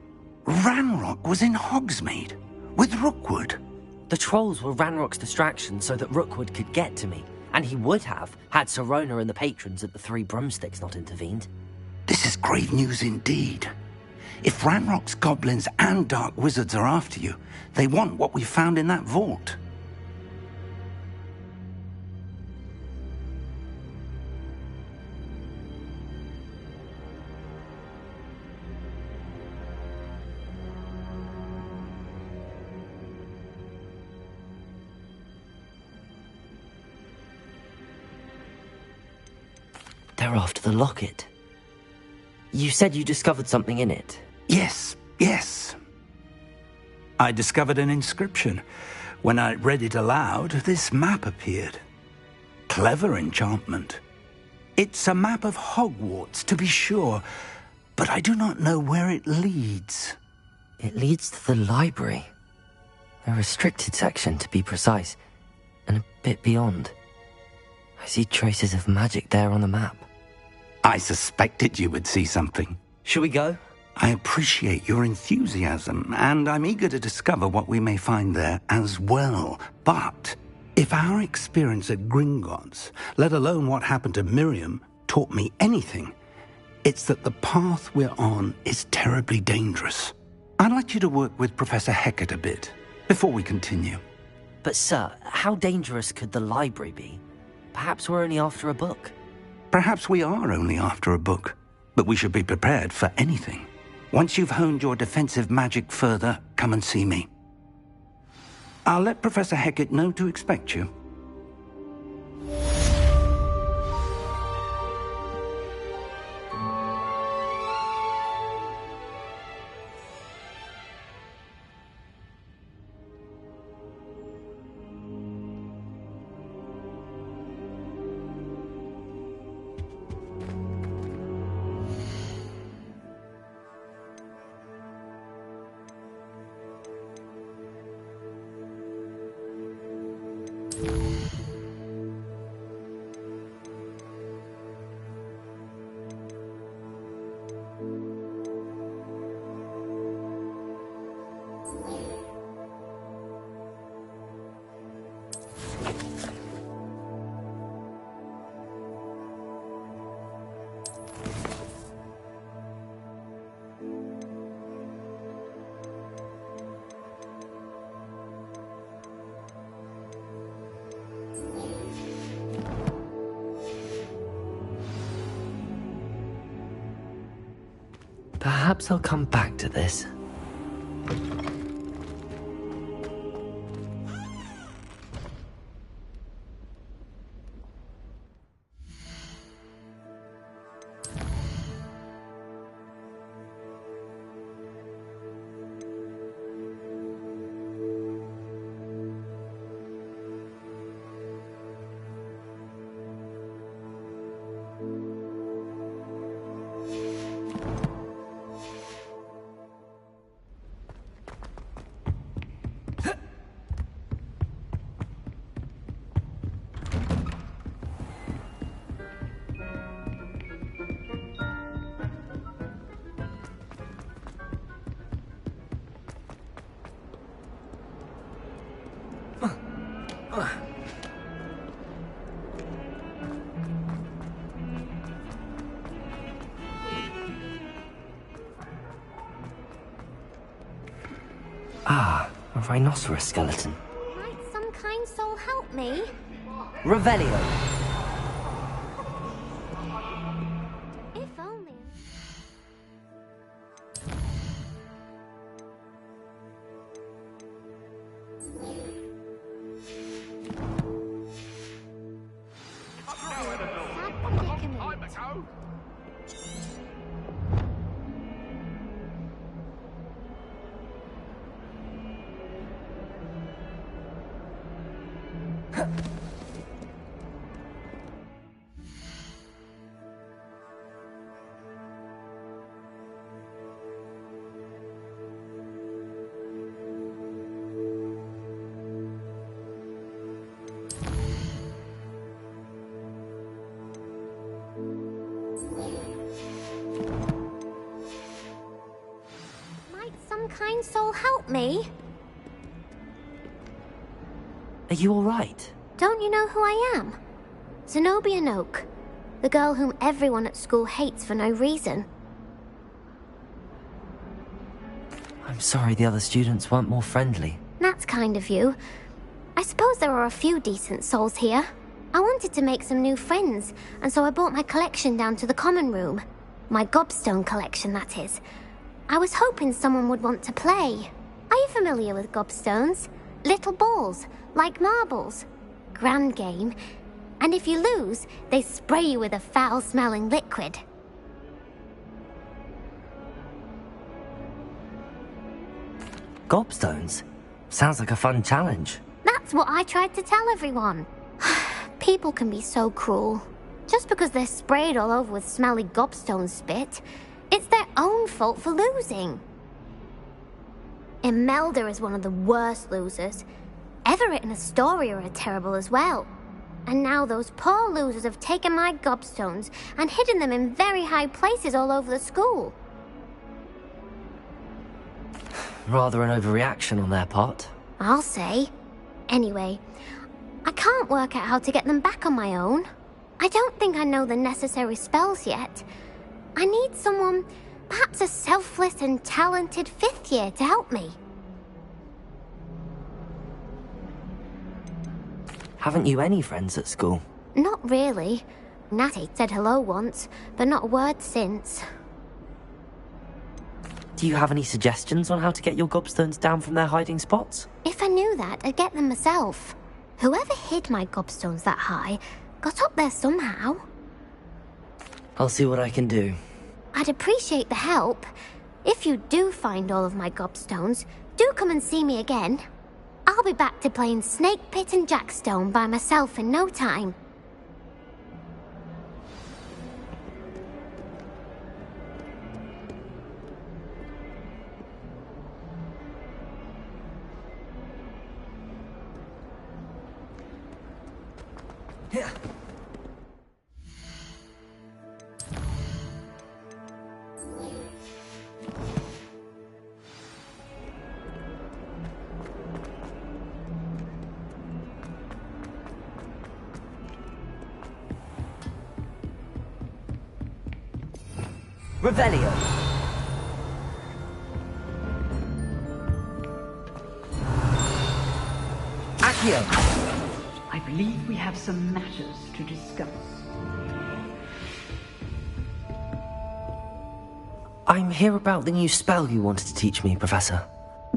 Ranrock was in Hogsmeade? With Rookwood? The trolls were Ranrock's distraction so that Rookwood could get to me. And he would have, had Sirona and the patrons at the Three Broomsticks not intervened. This is grave news indeed. If Ranrock's goblins and dark wizards are after you, they want what we found in that vault. They're after the locket. You said you discovered something in it. Yes. I discovered an inscription. When I read it aloud, this map appeared. Clever enchantment. It's a map of Hogwarts, to be sure, but I do not know where it leads. It leads to the library. A restricted section, to be precise, and a bit beyond. I see traces of magic there on the map. I suspected you would see something. Shall we go? I appreciate your enthusiasm, and I'm eager to discover what we may find there as well. But if our experience at Gringotts, let alone what happened to Miriam, taught me anything, it's that the path we're on is terribly dangerous. I'd like you to work with Professor Hecat a bit before we continue. But sir, how dangerous could the library be? Perhaps we're only after a book. Perhaps we are only after a book, but we should be prepared for anything. Once you've honed your defensive magic further, come and see me. I'll let Professor Hecat know to expect you. Perhaps I'll come back to this. Ah, a rhinoceros skeleton. Might some kind soul help me? Revelio. If only. Some kind soul help me? Are you alright? Don't you know who I am? Zenobia Noak, the girl whom everyone at school hates for no reason. I'm sorry the other students weren't more friendly. That's kind of you. I suppose there are a few decent souls here. I wanted to make some new friends, and so I brought my collection down to the common room. My gobstone collection, that is. I was hoping someone would want to play. Are you familiar with gobstones? Little balls, like marbles. Grand game. And if you lose, they spray you with a foul-smelling liquid. Gobstones? Sounds like a fun challenge. That's what I tried to tell everyone. People can be so cruel. Just because they're sprayed all over with smelly gobstone spit, it's their own fault for losing. Imelda is one of the worst losers. Everett and Astoria are terrible as well. And now those poor losers have taken my gobstones and hidden them in very high places all over the school. Rather an overreaction on their part. I'll say. Anyway, I can't work out how to get them back on my own. I don't think I know the necessary spells yet. I need someone, perhaps a selfless and talented 5th year to help me. Haven't you any friends at school? Not really. Natty said hello once, but not a word since. Do you have any suggestions on how to get your gobstones down from their hiding spots? If I knew that, I'd get them myself. Whoever hid my gobstones that high got up there somehow. I'll see what I can do. I'd appreciate the help. If you do find all of my gobstones, do come and see me again. I'll be back to playing Snake Pit and Jackstone by myself in no time. Yeah. Revelio. Accio. I believe we have some matters to discuss. I'm here about the new spell you wanted to teach me, Professor.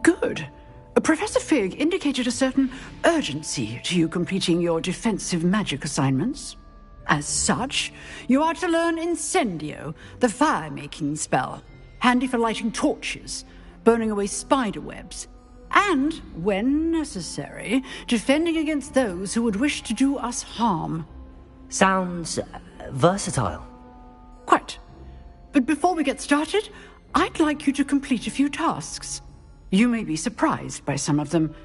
Good. Professor Fig indicated a certain urgency to you completing your defensive magic assignments. As such, you are to learn Incendio, the fire-making spell, handy for lighting torches, burning away spider webs, and, when necessary, defending against those who would wish to do us harm. Sounds versatile. Quite. But before we get started, I'd like you to complete a few tasks. You may be surprised by some of them.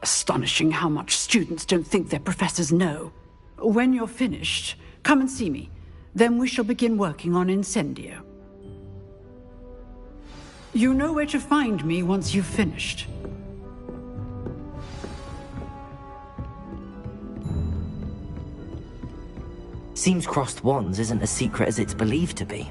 Astonishing how much students don't think their professors know. When you're finished, come and see me. Then we shall begin working on Incendio. You know where to find me once you've finished. Seems crossed wands isn't as secret as it's believed to be.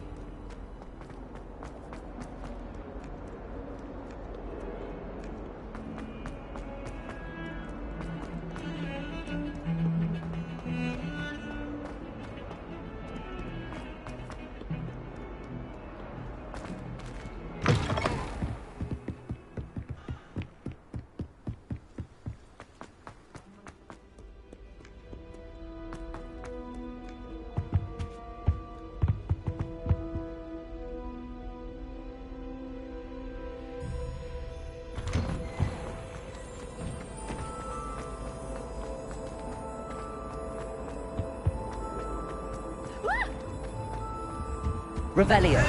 Revelio.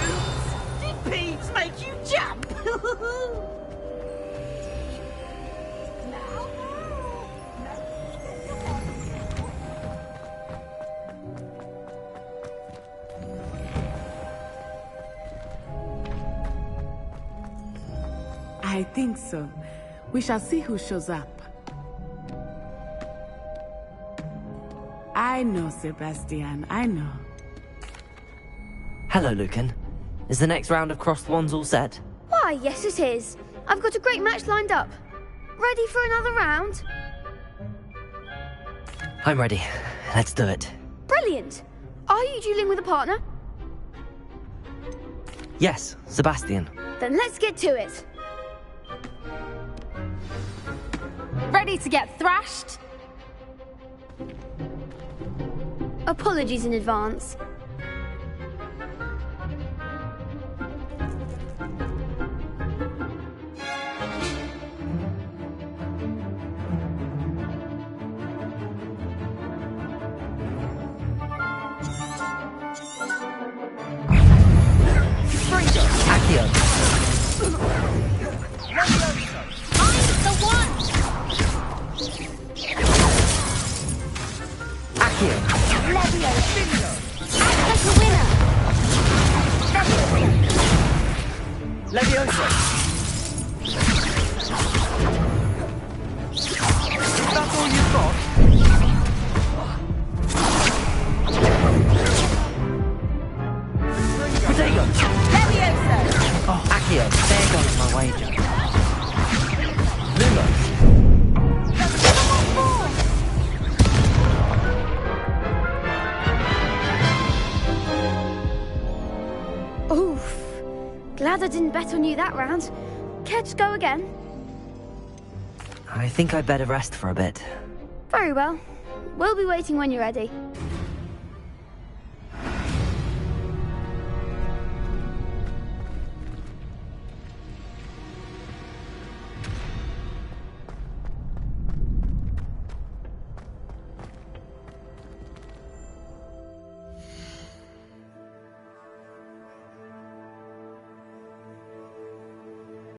Did beads make you jump? I think so. We shall see who shows up. I know, Sebastian, I know. Hello, Lucan. Is the next round of crossed wands all set? Why, yes it is. I've got a great match lined up. Ready for another round? I'm ready. Let's do it. Brilliant. Are you dueling with a partner? Yes, Sebastian. Then let's get to it. Ready to get thrashed? Apologies in advance. Accio. I'm the one! Accio. Levio! Act like a winner! Levioso. That's all you've got? Protego. Levioso! Oh, Accio. There goes my wager. Lumos. Oof. Glad I didn't bet on you that round. Care to go again? I think I'd better rest for a bit. Very well. We'll be waiting when you're ready.